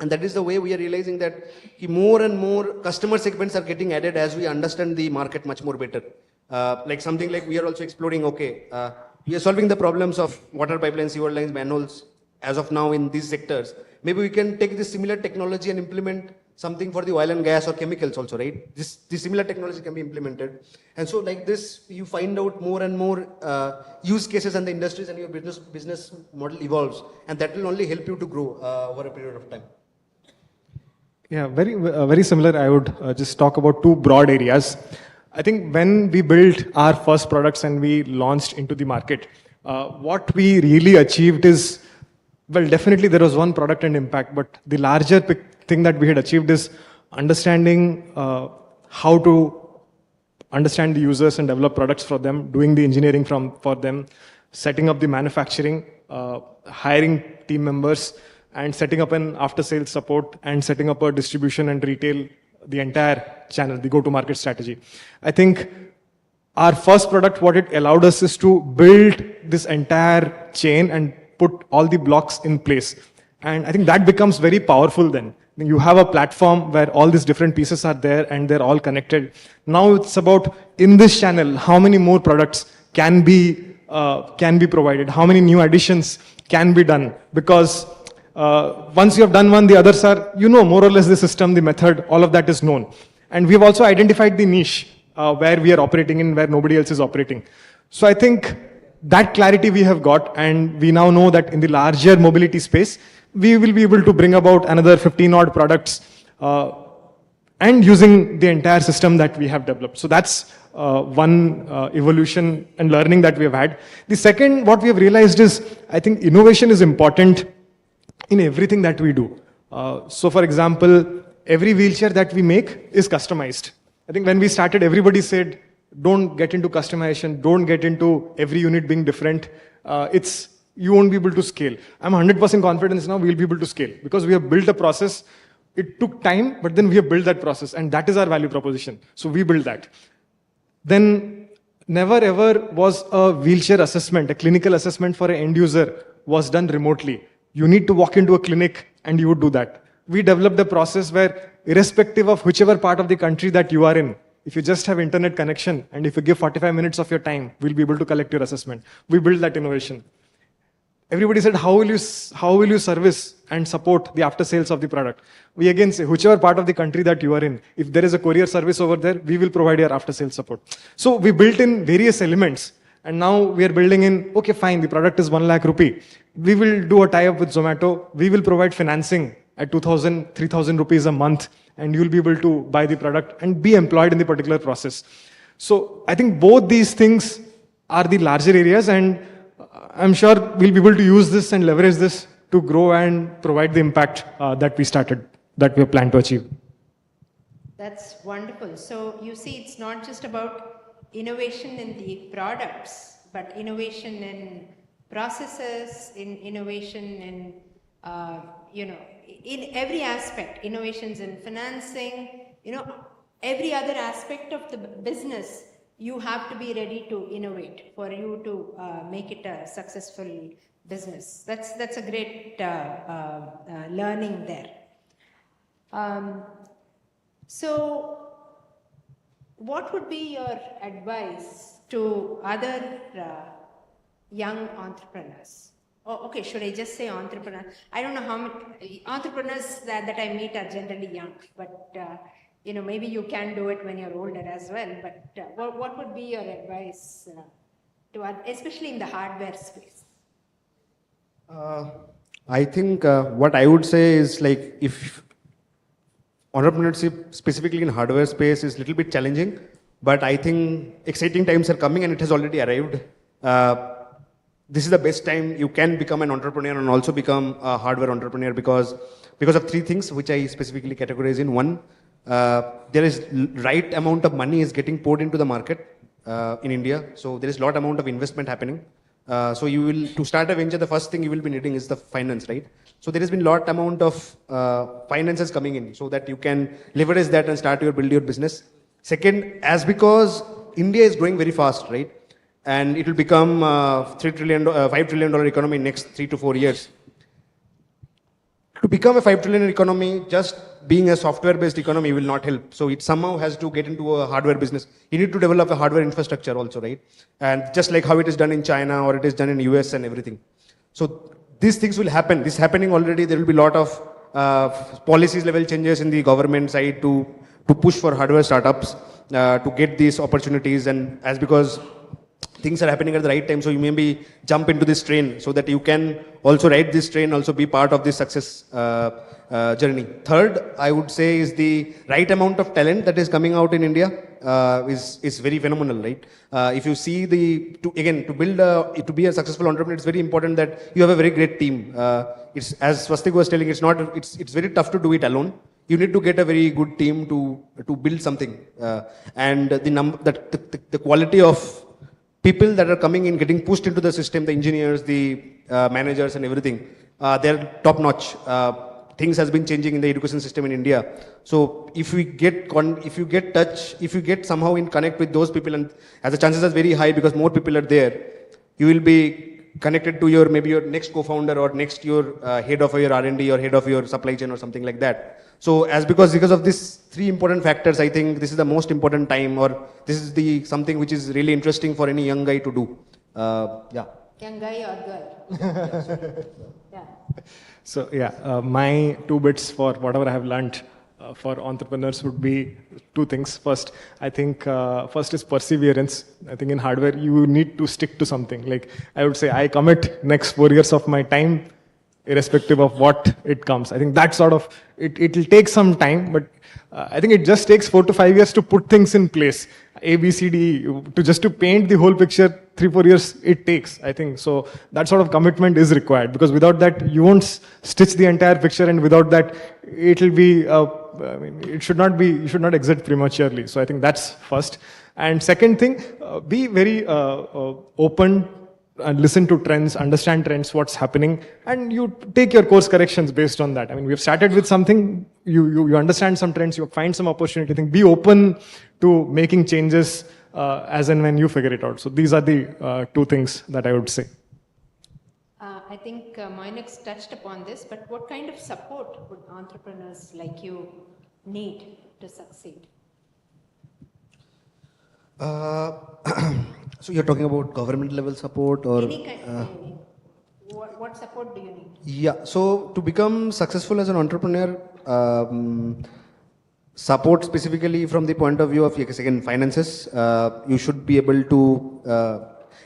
And that is the way we are realizing that more and more customer segments are getting added as we understand the market much more better. Like something like we are also exploring, okay, we are solving the problems of water pipelines, sewer lines, manholes as of now in these sectors. Maybe we can take this similar technology and implement something for the oil and gas or chemicals also, right? This similar technology can be implemented. And so like this, you find out more and more use cases and the industries and your business model evolves. And that will only help you to grow over a period of time.
Yeah, very similar. I would just talk about two broad areas. I think when we built our first products and we launched into the market, what we really achieved is, well, definitely there was one product and impact, but the larger thing that we had achieved is understanding how to understand the users and develop products for them, doing the engineering for them, setting up the manufacturing, hiring team members, and setting up an after-sales support and setting up a distribution and retail, the entire channel, the go-to-market strategy. I think our first product, what it allowed us is to build this entire chain and put all the blocks in place. And I think that becomes very powerful then. You have a platform where all these different pieces are there and they're all connected. Now it's about, in this channel, how many more products can be provided, how many new additions can be done. Because once you have done one, the others are, more or less the system, the method, all of that is known. And we've also identified the niche where we are operating in, where nobody else is operating. So I think that clarity we have got, and we now know that in the larger mobility space, we will be able to bring about another 15 odd products and using the entire system that we have developed. So that's one evolution and learning that we have had. The second, what we have realized is, I think innovation is important in everything that we do. So for example, every wheelchair that we make is customized. I think when we started, everybody said, don't get into customization, don't get into every unit being different. You won't be able to scale. I'm 100% confident now we'll be able to scale because we have built a process. It took time, but then we have built that process and that is our value proposition. So we built that. Then never ever was a wheelchair assessment, a clinical assessment for an end user was done remotely. You need to walk into a clinic and you would do that. We developed a process where irrespective of whichever part of the country that you are in, if you just have internet connection and if you give 45 minutes of your time, we'll be able to collect your assessment. We built that innovation. Everybody said, how will you service and support the after sales of the product? We again say, whichever part of the country that you are in, if there is a courier service over there, we will provide your after sales support. So we built in various elements and now we are building in, okay, fine, the product is 1 lakh rupee. We will do a tie-up with Zomato. We will provide financing at 2,000, 3,000 rupees a month and you'll be able to buy the product and be employed in the particular process. So I think both these things are the larger areas and I'm sure we'll be able to use this and leverage this to grow and provide the impact that we plan to achieve.
That's wonderful. So you see, it's not just about innovation in the products, but innovation in processes, in innovation in, in every aspect, innovations in financing, every other aspect of the business. You have to be ready to innovate for you to make it a successful business. That's a great learning there. So what would be your advice to other young entrepreneurs? Oh, okay, should I just say entrepreneur? I don't know how many entrepreneurs that I meet are generally young, but maybe you can do it when you're older as well. But what would be your advice especially in the hardware space?
I think what I would say is like if entrepreneurship specifically in hardware space is a little bit challenging, but I think exciting times are coming and it has already arrived. This is the best time you can become an entrepreneur and also become a hardware entrepreneur because of three things which I specifically categorize in. One, there is right amount of money is getting poured into the market in India, so there is lot amount of investment happening. So you will, to start a venture, the first thing you will be needing is the finance, right? So there has been lot amount of finances coming in so that you can leverage that and build your business. Second, as because India is growing very fast, right? And it will become $5 trillion economy in next 3 to 4 years. To become a $5 trillion economy, just being a software-based economy will not help. So it somehow has to get into a hardware business. You need to develop a hardware infrastructure also, right? And just like how it is done in China or it is done in US and everything. So these things will happen. This is happening already. There will be a lot of policies level changes in the government side to push for hardware startups to get these opportunities. And as because things are happening at the right time, so you maybe jump into this train so that you can also ride this train, also be part of this success journey. Third, I would say is the right amount of talent that is coming out in India is very phenomenal, right? If you see to be a successful entrepreneur, it's very important that you have a very great team. It's as Swostik was telling, it's very tough to do it alone. You need to get a very good team to build something, and the quality of people that are coming in, getting pushed into the system, the engineers, the managers and everything, they're top notch. Things has been changing in the education system in India. So if you get somehow in connect with those people, and as the chances are very high because more people are there, you will be connected to maybe your next co-founder or next your head of your R&D or head of your supply chain or something like that. So because of these three important factors, I think this is the most important time, or this is something which is really interesting for any young guy to do. Yeah.
Young guy or girl? Yeah.
So my 2 bits for whatever I have learned for entrepreneurs would be 2 things. First, I think first is perseverance. I think in hardware you need to stick to something. Like I would say, I commit next 4 years of my time, irrespective of what it comes. I think that sort of it will take some time, but I think it just takes 4 to 5 years to put things in place. A, B, C, D, to paint the whole picture, 3-4 years it takes, I think. So that sort of commitment is required, because without that you won't stitch the entire picture, and without that it will be, you should not exit prematurely. So I think that's first. And second thing, be very open and listen to trends, understand trends, what's happening, and you take your course corrections based on that. I mean, we've started with something, you understand some trends, you find some opportunity. I think be open to making changes as and when you figure it out. So these are the 2 things that I would say.
I think Moinak's touched upon this, but what kind of support would entrepreneurs like you need to succeed?
So you're talking about government level support or?
Any kind, what support do you need?
Yeah, so to become successful as an entrepreneur, support specifically from the point of view of, again, finances, you should be able to,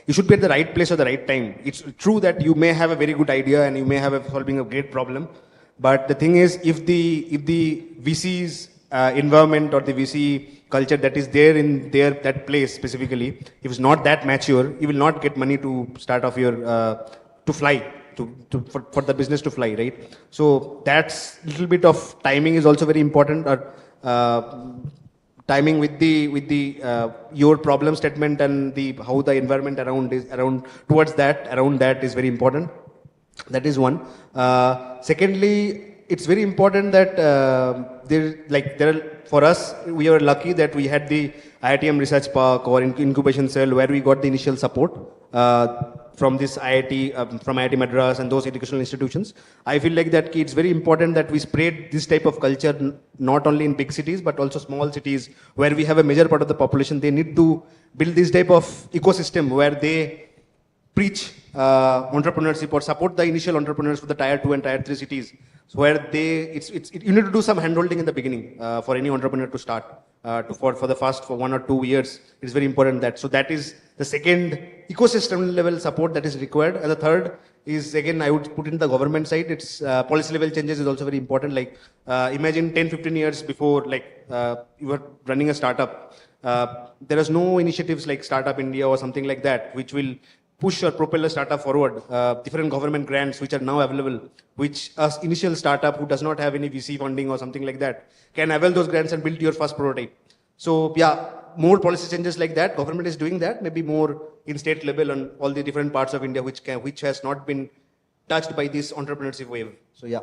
you should be at the right place at the right time. It's true that you may have a very good idea and you may have solving a great problem, but the thing is, if the VC's environment or the VC culture that is there in that place specifically, if it's not that mature, you will not get money to start off your to fly for the business to fly, right? So that's little bit of timing is also very important, or timing with the your problem statement and how the environment around that is very important. That is one. Secondly, it's very important that for us, we are lucky that we had the IITM Research Park or incubation cell where we got the initial support from this IIT, from IIT Madras and those educational institutions. I feel like that it's very important that we spread this type of culture not only in big cities but also small cities where we have a major part of the population. They need to build this type of ecosystem where they preach entrepreneurship or support the initial entrepreneurs for the tier 2 and tier 3 cities. So where you need to do some handholding in the beginning for any entrepreneur to start. For the first for 1 or 2 years, it's very important that. So that is the second ecosystem level support that is required. And the third is, again, I would put in the government side. It's policy level changes is also very important. Like imagine 10, 15 years before, like you were running a startup. There is no initiatives like Startup India or something like that, which will push or propel a startup forward. Different government grants which are now available, which a initial startup who does not have any VC funding or something like that can avail those grants and build your first prototype. So yeah, more policy changes like that. Government is doing that. Maybe more in state level on all the different parts of India which has not been touched by this entrepreneurship wave. So yeah.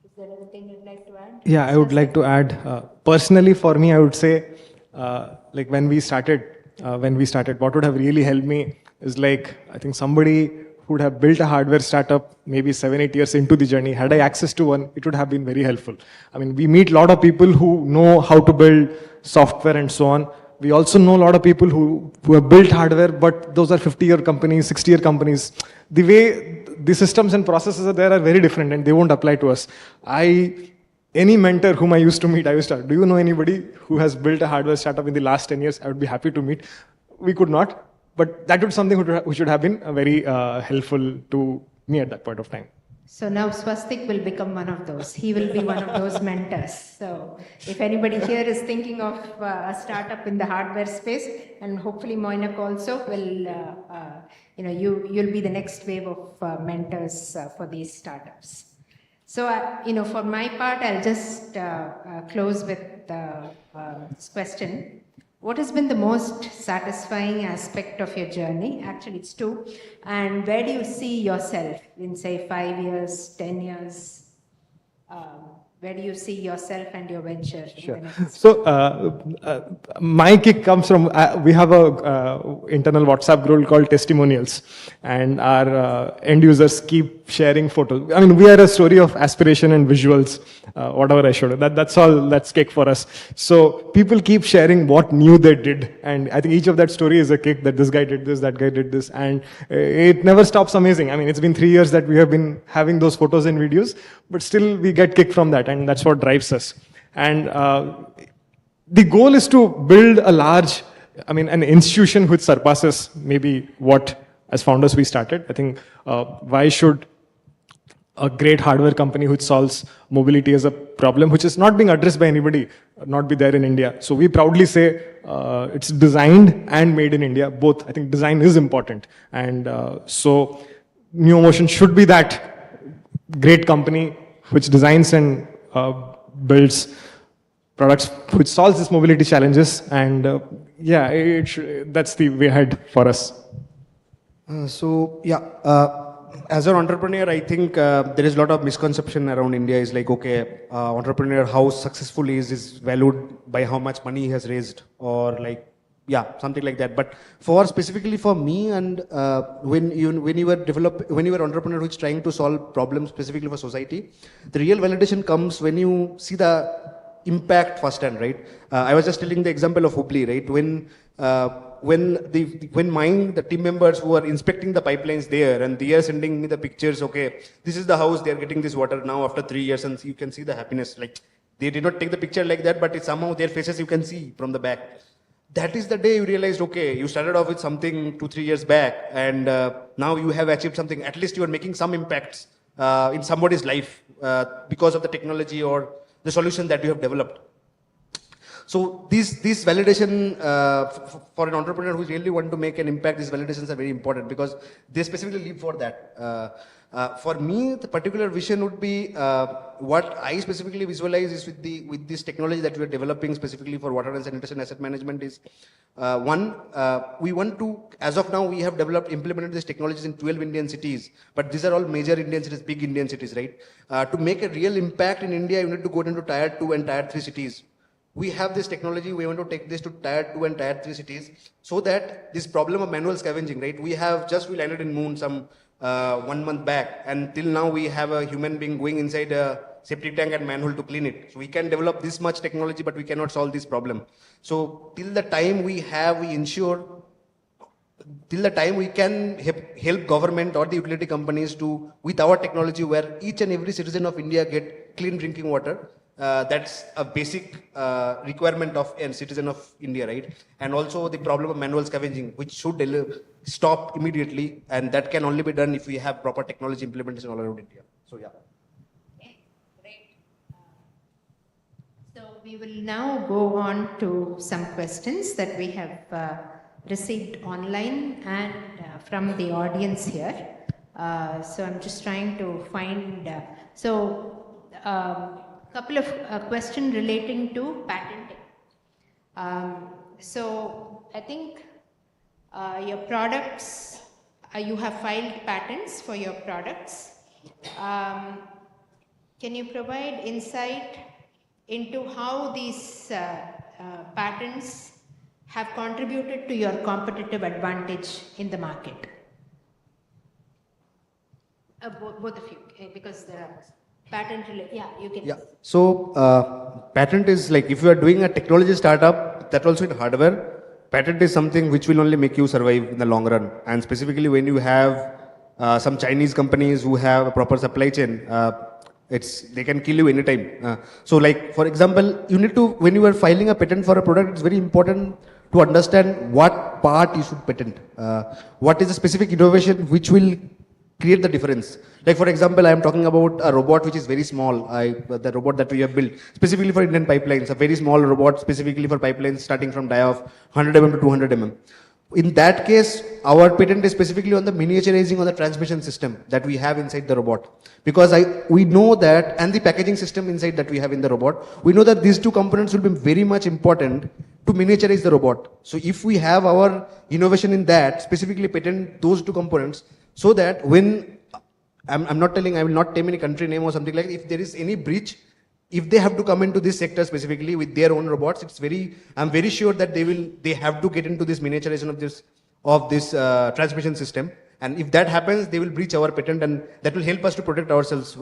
Is there anything you'd like to add?
Yeah, I would like to add. Personally, for me, I would say, like when we started, what would have really helped me is like, I think somebody who would have built a hardware startup maybe 7-8 years into the journey. Had I access to one, it would have been very helpful. I mean, we meet a lot of people who know how to build software and so on. We also know a lot of people who have built hardware, but those are 50-year companies, 60-year companies. The way the systems and processes are there are very different and they won't apply to us. Any mentor whom I used to meet, I used to ask, do you know anybody who has built a hardware startup in the last 10 years? I would be happy to meet. We could not, but that was something which would have been very helpful to me at that point of time.
So now Swostik will become one of those. He will be one of those mentors. So if anybody here is thinking of a startup in the hardware space, and hopefully Moinak also will, you'll be the next wave of mentors for these startups. So, for my part, I'll just close with this question. What has been the most satisfying aspect of your journey? Actually, it's two. And where do you see yourself in, say, 5 years, 10 years? Where do you see yourself and your venture?
Sure. So, my kick comes from, we have a internal WhatsApp group called Testimonials, and our end users keep sharing photos. I mean, we are a story of aspiration and visuals, whatever I showed. That's kick for us. So people keep sharing what new they did, and I think each of that story is a kick that this guy did this, that guy did this, and it never stops amazing. I mean, it's been 3 years that we have been having those photos and videos, but still we get kick from that, and that's what drives us. And the goal is to build an institution which surpasses maybe what as founders we started. I think why should a great hardware company which solves mobility as a problem which is not being addressed by anybody not be there in India? So we proudly say it's designed and made in India, both. I think design is important, and so NeoMotion should be that great company which designs and builds products which solves these mobility challenges, and that's the way ahead for us.
As an entrepreneur, I think there is a lot of misconception around India. Is like, okay, entrepreneur, how successful he is valued by how much money he has raised, or like, something like that. But specifically for me, and when you were entrepreneur who's trying to solve problems specifically for society, the real validation comes when you see the impact firsthand, right? I was just telling the example of Hubli, right? When the team members who are inspecting the pipelines there, and they are sending me the pictures, okay, this is the house, they are getting this water now after 3 years, and you can see the happiness. Like, they did not take the picture like that, but it's somehow their faces you can see from the back. That is the day you realized, okay, you started off with something 2-3 years back, and now you have achieved something. At least you are making some impacts in somebody's life because of the technology or the solution that you have developed. So these validation for an entrepreneur who really want to make an impact, these validations are very important because they specifically live for that. For me, the particular vision would be what I specifically visualize is with this technology that we are developing specifically for water and sanitation asset management is we want to, as of now, we have implemented these technologies in 12 Indian cities, but these are all major Indian cities, big Indian cities, right? To make a real impact in India, you need to go into tier 2 and tier 3 cities. We have this technology, we want to take this to tier 2 and tier 3 cities so that this problem of manual scavenging, right? We landed in moon some 1 month back, and till now we have a human being going inside a septic tank and manhole to clean it. So we can develop this much technology, but we cannot solve this problem. So till the time we ensure till the time we can help government or the utility companies to, with our technology, where each and every citizen of India get clean drinking water. That's a basic requirement of a citizen of India, right? And also the problem of manual scavenging, which should stop immediately, and that can only be done if we have proper technology implementation all around India. So yeah.
Okay, great. So we will now go on to some questions that we have received online and from the audience here. So I'm just trying to find, couple of questions relating to patenting. So I think your products, you have filed patents for your products. Can you provide insight into how these patents have contributed to your competitive advantage in the market? Both of you, because there are patent related. Yeah, you can.
Yeah. So patent is like, if you are doing a technology startup, that also in hardware, patent is something which will only make you survive in the long run. And specifically when you have some Chinese companies who have a proper supply chain, they can kill you anytime. So like, for example, you need to, when you are filing a patent for a product, it's very important to understand what part you should patent. What is the specific innovation which will create the difference. Like for example, I am talking about a robot which is very small. The robot that we have built specifically for Indian pipelines, a very small robot specifically for pipelines starting from dia of 100 mm to 200 mm. In that case, our patent is specifically on the miniaturizing on the transmission system that we have inside the robot. Because we know that, and the packaging system inside that we have in the robot, we know that these two components will be very much important to miniaturize the robot. So if we have our innovation in that, specifically patent those two components, so that when, I'm not telling, I will not name any country name or something like that, if there is any breach, if they have to come into this sector specifically with their own robots, I'm very sure that they have to get into this miniaturization of this transmission system. And if that happens, they will breach our patent, and that will help us to protect ourselves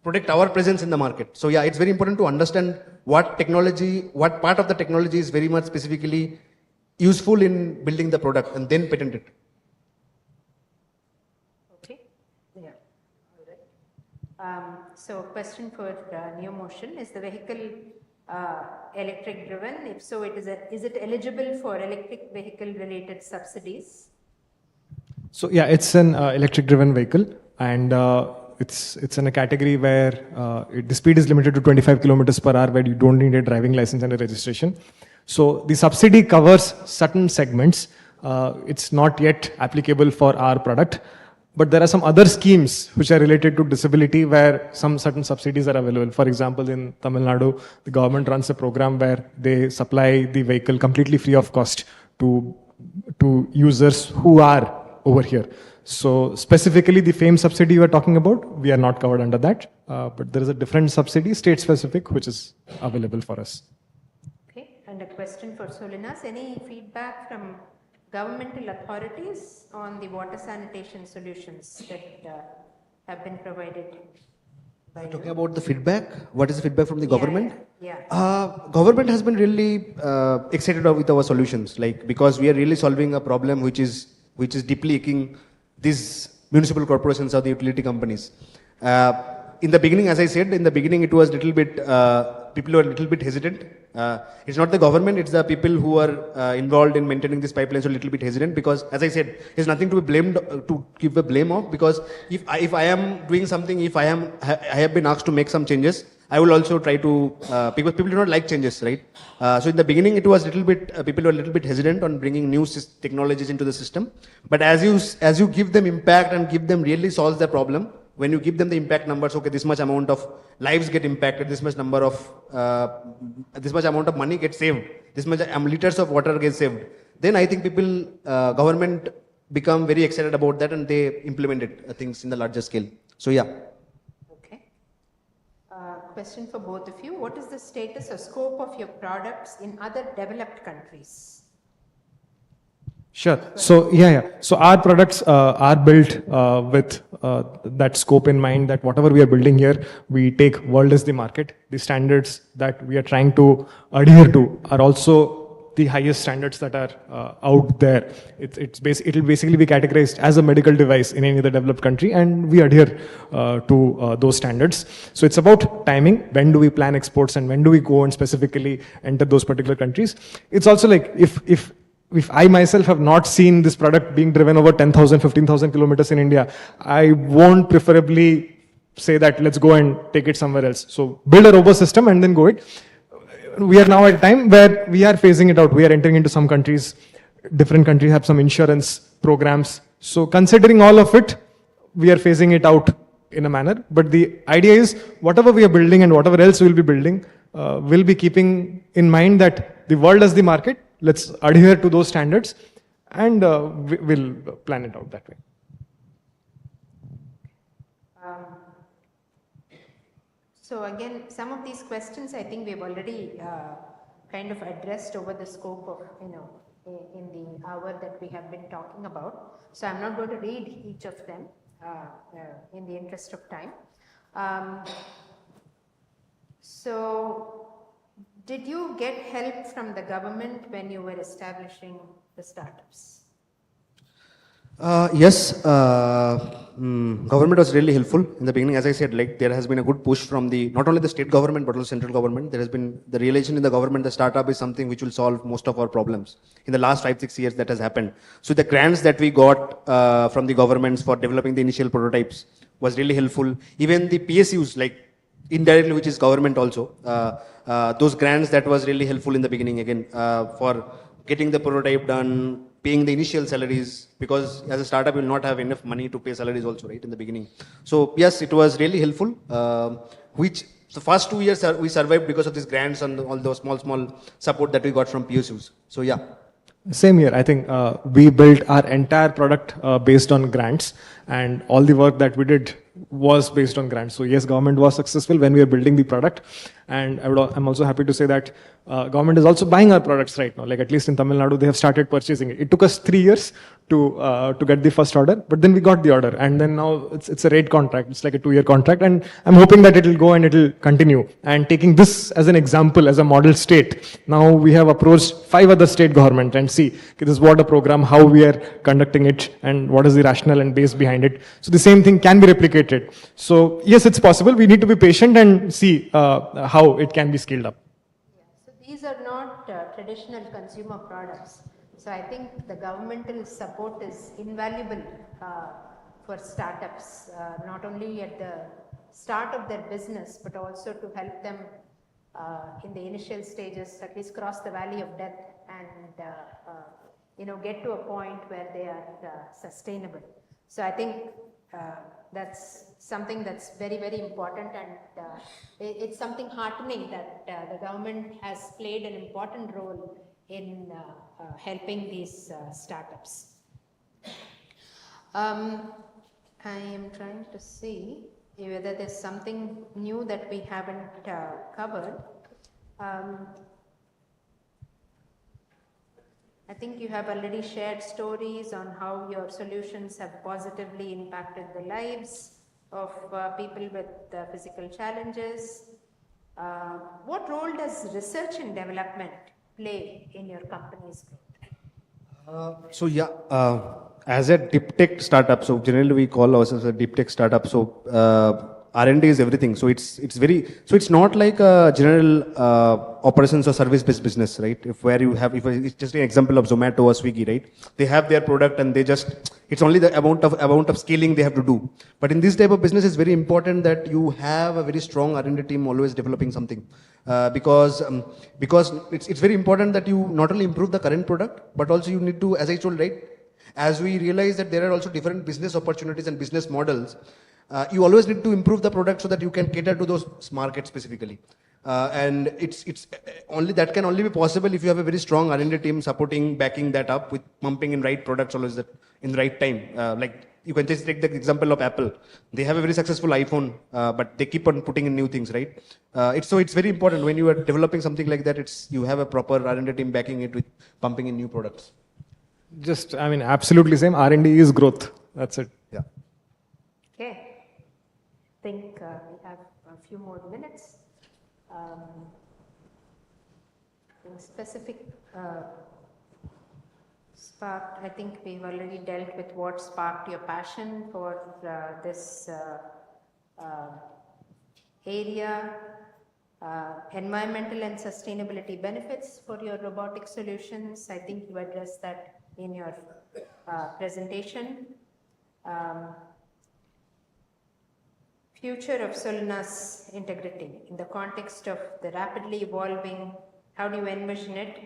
protect our presence in the market. So yeah, it's very important to understand what part of the technology is very much specifically useful in building the product, and then patent it.
Okay. Yeah. All right. So question for NeoMotion: is the vehicle electric driven? If so, is it eligible for electric vehicle related subsidies?
So yeah, it's an electric driven vehicle, and it's in a category where the speed is limited to 25 kilometers per hour, where you don't need a driving license and a registration. So the subsidy covers certain segments. It's not yet applicable for our product, but there are some other schemes which are related to disability where some certain subsidies are available. For example, in Tamil Nadu, the government runs a program where they supply the vehicle completely free of cost to users who are over here. So specifically the FAME subsidy you are talking about, we are not covered under that, but there is a different subsidy, state specific, which is available for us.
And a question for Solinas: any feedback from governmental authorities on the water sanitation solutions that have been provided?
Talking about the feedback, what is the feedback from the government?
Yeah.
Government has been really excited with our solutions, like, because we are really solving a problem which is deeply aching these municipal corporations or the utility companies. In the beginning, as I said, it was little bit, people were a little bit hesitant. It's not the government, it's the people who are involved in maintaining these pipelines are a little bit hesitant, because, as I said, there's nothing to be blamed, to give a blame of, because if I am doing something, if I have been asked to make some changes, I will also try to, because people do not like changes, right? So in the beginning, it was little bit, people were a little bit hesitant on bringing new technologies into the system. But as you give them impact and give them really solves the problem, when you give them the impact numbers, okay, this much amount of lives get impacted, this much amount of money gets saved, this much liters of water gets saved, then I think people, government become very excited about that, and they implemented things in the larger scale. So yeah.
Okay. Question for both of you: what is the status or scope of your products in other developed countries?
Sure. So So our products are built with that scope in mind, that whatever we are building here, we take world as the market. The standards that we are trying to adhere to are also the highest standards that are out there. It'll basically be categorized as a medical device in any other developed country, and we adhere to those standards. So it's about timing. When do we plan exports, and when do we go and specifically enter those particular countries? It's also like if I myself have not seen this product being driven over 10,000, 15,000 kilometers in India, I won't preferably say that let's go and take it somewhere else. So build a robust system and then go it. We are now at a time where we are phasing it out. We are entering into some countries. Different countries have some insurance programs. So considering all of it, we are phasing it out in a manner. But the idea is whatever we are building and whatever else we'll be building, we'll be keeping in mind that the world is the market. Let's adhere to those standards, and we'll plan it out that way.
So again, some of these questions I think we've already kind of addressed over the scope of, in the hour that we have been talking about. So I'm not going to read each of them in the interest of time. So did you get help from the government when you were establishing the startups?
Yes, government was really helpful in the beginning. As I said, like there has been a good push from not only the state government but also central government. There has been the realization in the government the startup is something which will solve most of our problems. In the last 5-6 years that has happened. So the grants that we got from the governments for developing the initial prototypes was really helpful. Even the PSUs, like indirectly, which is government also, those grants that was really helpful in the beginning again for getting the prototype done, paying the initial salaries, because as a startup you will not have enough money to pay salaries also, right, in the beginning. So yes, it was really helpful, which the first 2 years we survived because of these grants and all those small support that we got from PSUs. So yeah.
Same here. I think we built our entire product based on grants, and all the work that we did was based on grants. So yes, government was successful when we were building the product, and I'm also happy to say that government is also buying our products right now. Like at least in Tamil Nadu, they have started purchasing it. It took us 3 years to get the first order, but then we got the order, and then now it's a rate contract. It's like a 2-year contract, and I'm hoping that it will go and it will continue. And taking this as an example, as a model state, now we have approached 5 other state government and see this is what a program, how we are conducting it, and what is the rationale and base behind it. So the same thing can be replicated. So yes, it's possible. We need to be patient and see how it can be scaled up.
So these are not traditional consumer products. So I think the governmental support is invaluable for startups, not only at the start of their business, but also to help them in the initial stages, at least cross the valley of death and get to a point where they are sustainable. So I think that's something that's very, very important, and it's something heartening that the government has played an important role in helping these startups. I am trying to see whether there's something new that we haven't covered. I think you have already shared stories on how your solutions have positively impacted the lives of people with physical challenges. What role does research and development play in your company's growth?
So yeah, as a deep tech startup, so generally we call ourselves a deep tech startup. So R&D is everything. So it's not like a general operations or service based business, right? If it's just an example of Zomato or Swiggy, right? They have their product and it's only the amount of scaling they have to do. But in this type of business, it's very important that you have a very strong R&D team always developing something. Because it's very important that you not only improve the current product, but also you need to, as I told, right? As we realize that there are also different business opportunities and business models, you always need to improve the product so that you can cater to those markets specifically. And it's only that can only be possible if you have a very strong R&D team supporting, backing that up with pumping in right products always in the right time. Like you can just take the example of Apple. They have a very successful iPhone, but they keep on putting in new things, right? It's very important when you are developing something like that. You have a proper R&D team backing it with pumping in new products.
Absolutely same. R&D is growth. That's it.
Yeah.
Okay. I think we have a few more minutes. Specific sparked, I think we've already dealt with what sparked your passion for this area, environmental and sustainability benefits for your robotic solutions. I think you addressed that in your presentation. Future of Solinas integrity in the context of the rapidly evolving, how do you envision it?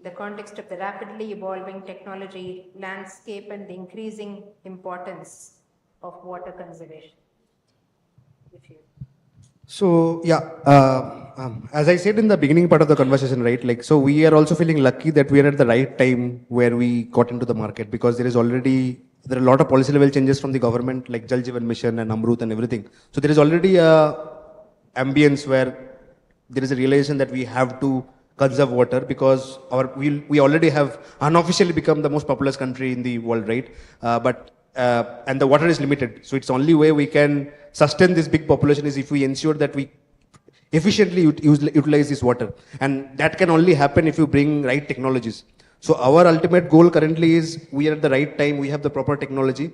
The context of the rapidly evolving technology landscape and the increasing importance of water conservation.
So yeah, as I said in the beginning part of the conversation, right? Like, so we are also feeling lucky that we are at the right time where we got into the market, because there are a lot of policy level changes from the government, like Jal Jeevan Mission and Amrut and everything. So there is already a ambience where there is a realization that we have to conserve water, because we already have unofficially become the most populous country in the world, right? And the water is limited. So it's only way we can sustain this big population is if we ensure that we efficiently utilize this water. And that can only happen if you bring right technologies. So our ultimate goal currently is we are at the right time, we have the proper technology,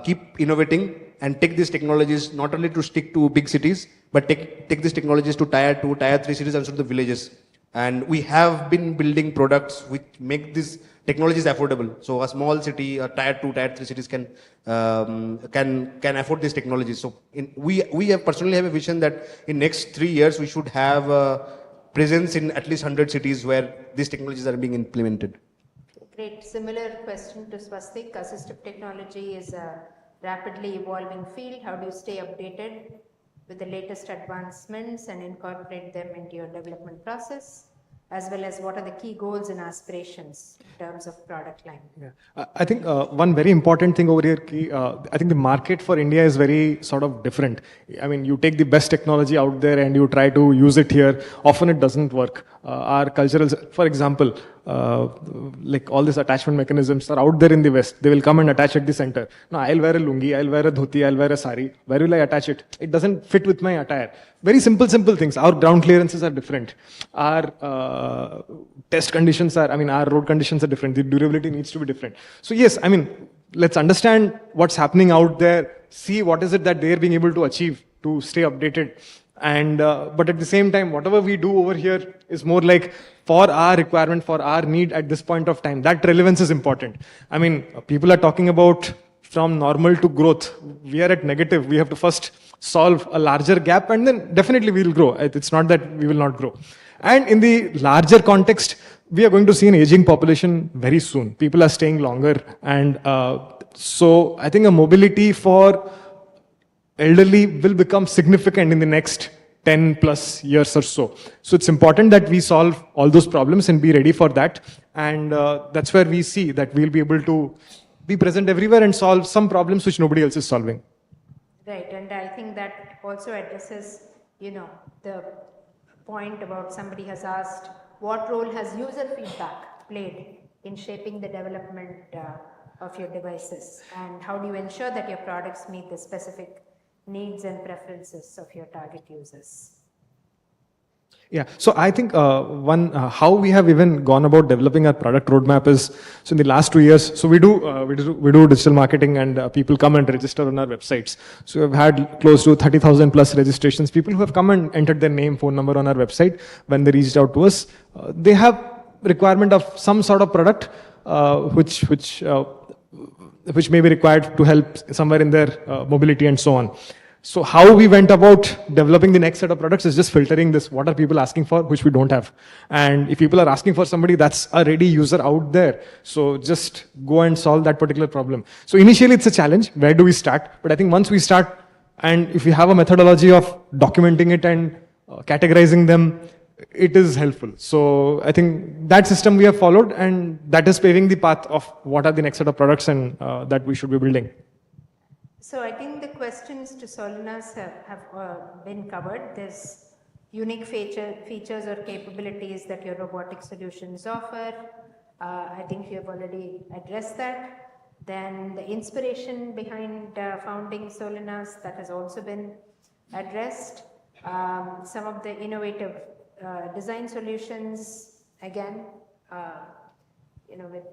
keep innovating and take these technologies not only to stick to big cities, but take these technologies to tier 2, tier 3 cities and also the villages. And we have been building products which make these technologies affordable. So a small city, a tier 2, tier 3 cities can afford these technologies. So we have personally have a vision that in next 3 years we should have a presence in at least 100 cities where these technologies are being implemented.
Great. Similar question to Swostik. Assistive technology is a rapidly evolving field. How do you stay updated with the latest advancements and incorporate them into your development process, as well as what are the key goals and aspirations in terms of product line?
Yeah. I think one very important thing over here, I think the market for India is very sort of different. I mean, you take the best technology out there and you try to use it here. Often it doesn't work. Our cultural, for example, like all these attachment mechanisms are out there in the West. They will come and attach at the center. Now, I'll wear a lungi, I'll wear a dhoti, I'll wear a sari. Where will I attach it? It doesn't fit with my attire. Very simple things. Our ground clearances are different. Our test conditions are, our road conditions are different. The durability needs to be different. So yes, let's understand what's happening out there. See what is it that they're being able to achieve to stay updated. And but at the same time, whatever we do over here is more like for our requirement, for our need at this point of time. That relevance is important. People are talking about from normal to growth. We are at negative. We have to first solve a larger gap and then definitely we will grow. It's not that we will not grow. And in the larger context, we are going to see an aging population very soon. People are staying longer. And so I think a mobility for elderly will become significant in the next 10 plus years or so. So it's important that we solve all those problems and be ready for that. And that's where we see that we'll be able to be present everywhere and solve some problems which nobody else is solving.
Right, and I think that also addresses, the point about somebody has asked, what role has user feedback played in shaping the development of your devices? And how do you ensure that your products meet the specific needs and preferences of your target users?
Yeah, so I think how we have even gone about developing our product roadmap is, so in the last 2 years, so we do digital marketing and people come and register on our websites. So we've had close to 30,000 plus registrations, people who have come and entered their name, phone number on our website. When they reached out to us, they have requirement of some sort of product which may be required to help somewhere in their mobility and so on. So how we went about developing the next set of products is just filtering this. What are people asking for, which we don't have? And if people are asking for somebody, that's a ready user out there. So just go and solve that particular problem. So initially it's a challenge. Where do we start? But I think once we start, and if we have a methodology of documenting it and categorizing them, it is helpful. So I think that system we have followed, and that is paving the path of what are the next set of products and that we should be building.
So I think the questions to Solinas have been covered. There's unique features or capabilities that your robotic solutions offer. I think you have already addressed that. Then the inspiration behind founding Solinas, that has also been addressed. Some of the innovative design solutions, again, with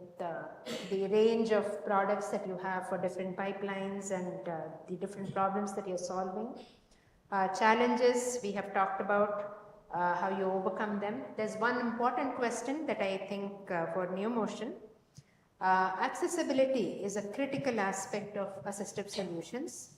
the range of products that you have for different pipelines and the different problems that you're solving. Challenges, we have talked about how you overcome them. There's one important question that I think for NeoMotion. Accessibility is a critical aspect of assistive solutions.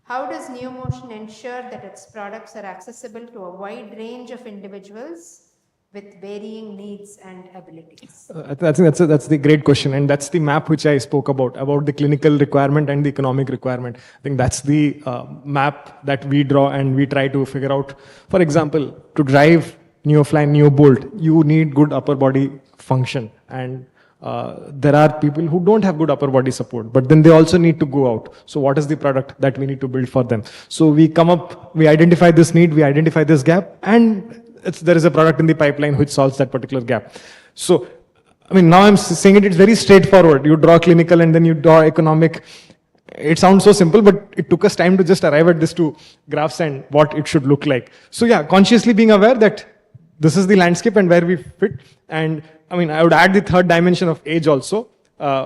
How does NeoMotion ensure that its products are accessible to a wide range of individuals with varying needs and abilities?
I think that's the great question, and that's the map which I spoke about the clinical requirement and the economic requirement. I think that's the map that we draw and we try to figure out. For example, to drive NeoFly, NeoBolt, you need good upper body function, and there are people who don't have good upper body support, but then they also need to go out. So what is the product that we need to build for them? So we identify this need, we identify this gap, and there is a product in the pipeline which solves that particular gap. So, now I'm saying it's very straightforward. You draw clinical and then you draw economic. It sounds so simple, but it took us time to just arrive at these two graphs and what it should look like. So yeah, consciously being aware that this is the landscape and where we fit. And I would add the third dimension of age also,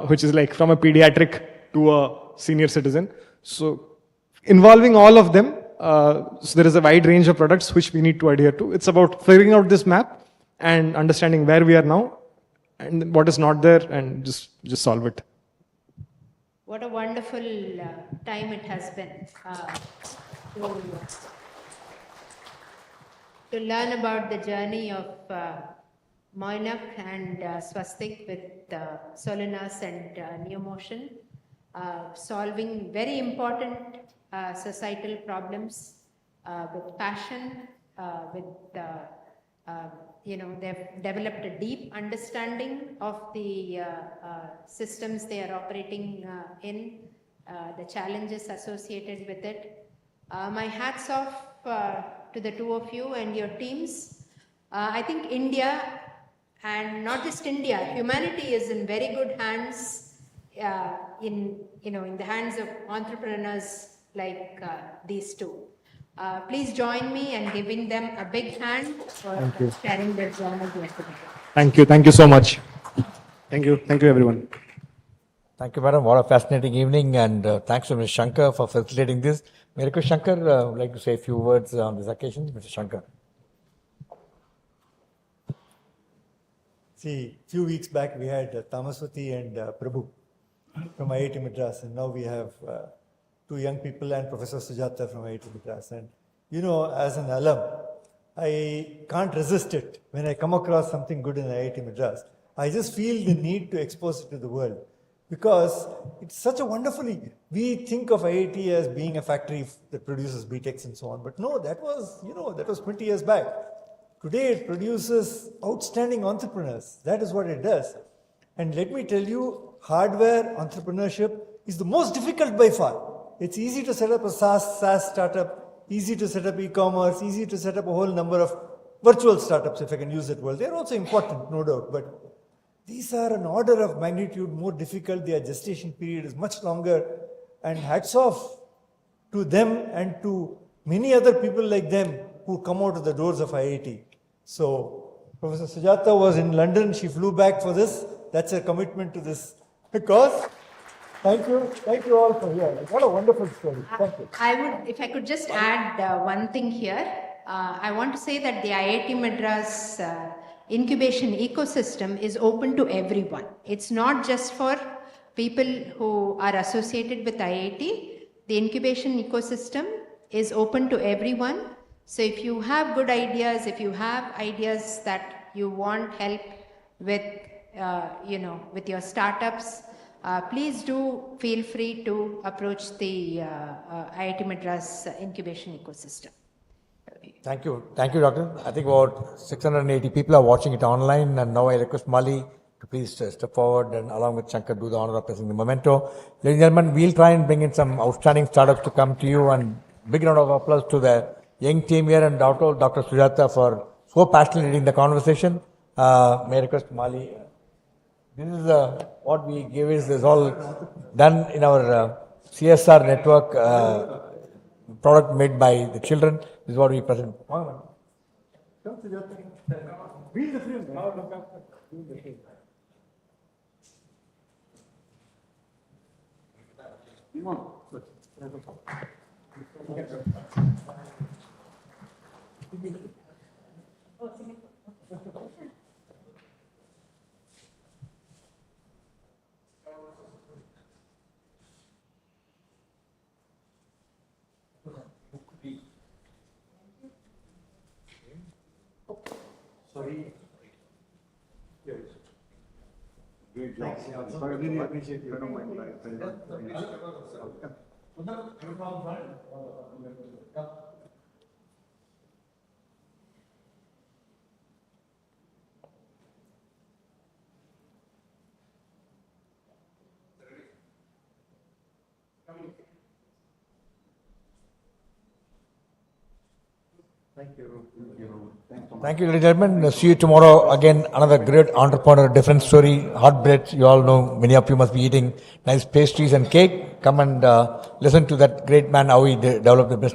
which is like from a pediatric to a senior citizen. So involving all of them, so there is a wide range of products which we need to adhere to. It's about figuring out this map and understanding where we are now and what is not there and just solve it.
What a wonderful time it has been to learn about the journey of Moinak and Swostik with Solinas and NeoMotion, solving very important societal problems with passion, they've developed a deep understanding of the systems they are operating in, the challenges associated with it. My hats off to the two of you and your teams. I think India, and not just India, humanity is in very good hands, in the hands of entrepreneurs like these two. Please join me in giving them a big hand for sharing their journey here today.
Thank you so much. Thank you everyone.
Thank you, madam. What a fascinating evening, and thanks to Mr. Shankar for facilitating this. May I request Shankar would like to say a few words on this occasion. Mr. Shankar.
See, a few weeks back we had Tamaswati and Prabhu from IIT Madras, and now we have two young people and Professor Sujatha from IIT Madras. And as an alum, I can't resist it. When I come across something good in IIT Madras, I just feel the need to expose it to the world, because it's such a we think of IIT as being a factory that produces BTechs and so on, but no, that was 20 years back. Today it produces outstanding entrepreneurs. That is what it does. And let me tell you, hardware entrepreneurship is the most difficult by far. It's easy to set up a SaaS startup, easy to set up e-commerce, easy to set up a whole number of virtual startups, if I can use that word. They're also important, no doubt, but these are an order of magnitude more difficult. Their gestation period is much longer, and hats off to them and to many other people like them who come out of the doors of IIT. So Professor Sujatha was in London. She flew back for this. That's a commitment to this cause. Thank you all for here. What a wonderful story. Thank you.
If I could just add one thing here. I want to say that the IIT Madras incubation ecosystem is open to everyone. It's not just for people who are associated with IIT. The incubation ecosystem is open to everyone. So if you have good ideas, if you have ideas that you want help with, with your startups, please do feel free to approach the IIT Madras incubation ecosystem.
Thank you, doctor. I think about 680 people are watching it online, and now I request Mali to please step forward and along with Shankar do the honor of pressing the memento. Ladies and gentlemen, we'll try and bring in some outstanding startups to come to you, and big round of applause to the young team here and Dr. Sujatha for so passionately leading the conversation. May I request Mali? This is what we give is all done in our CSR network product made by the children. This is what we present. Thank you, ladies and gentlemen. See you tomorrow. Again, another great entrepreneur, different story, hot bread. You all know, many of you must be eating nice pastries and cake. Come and listen to that great man, how he developed the business.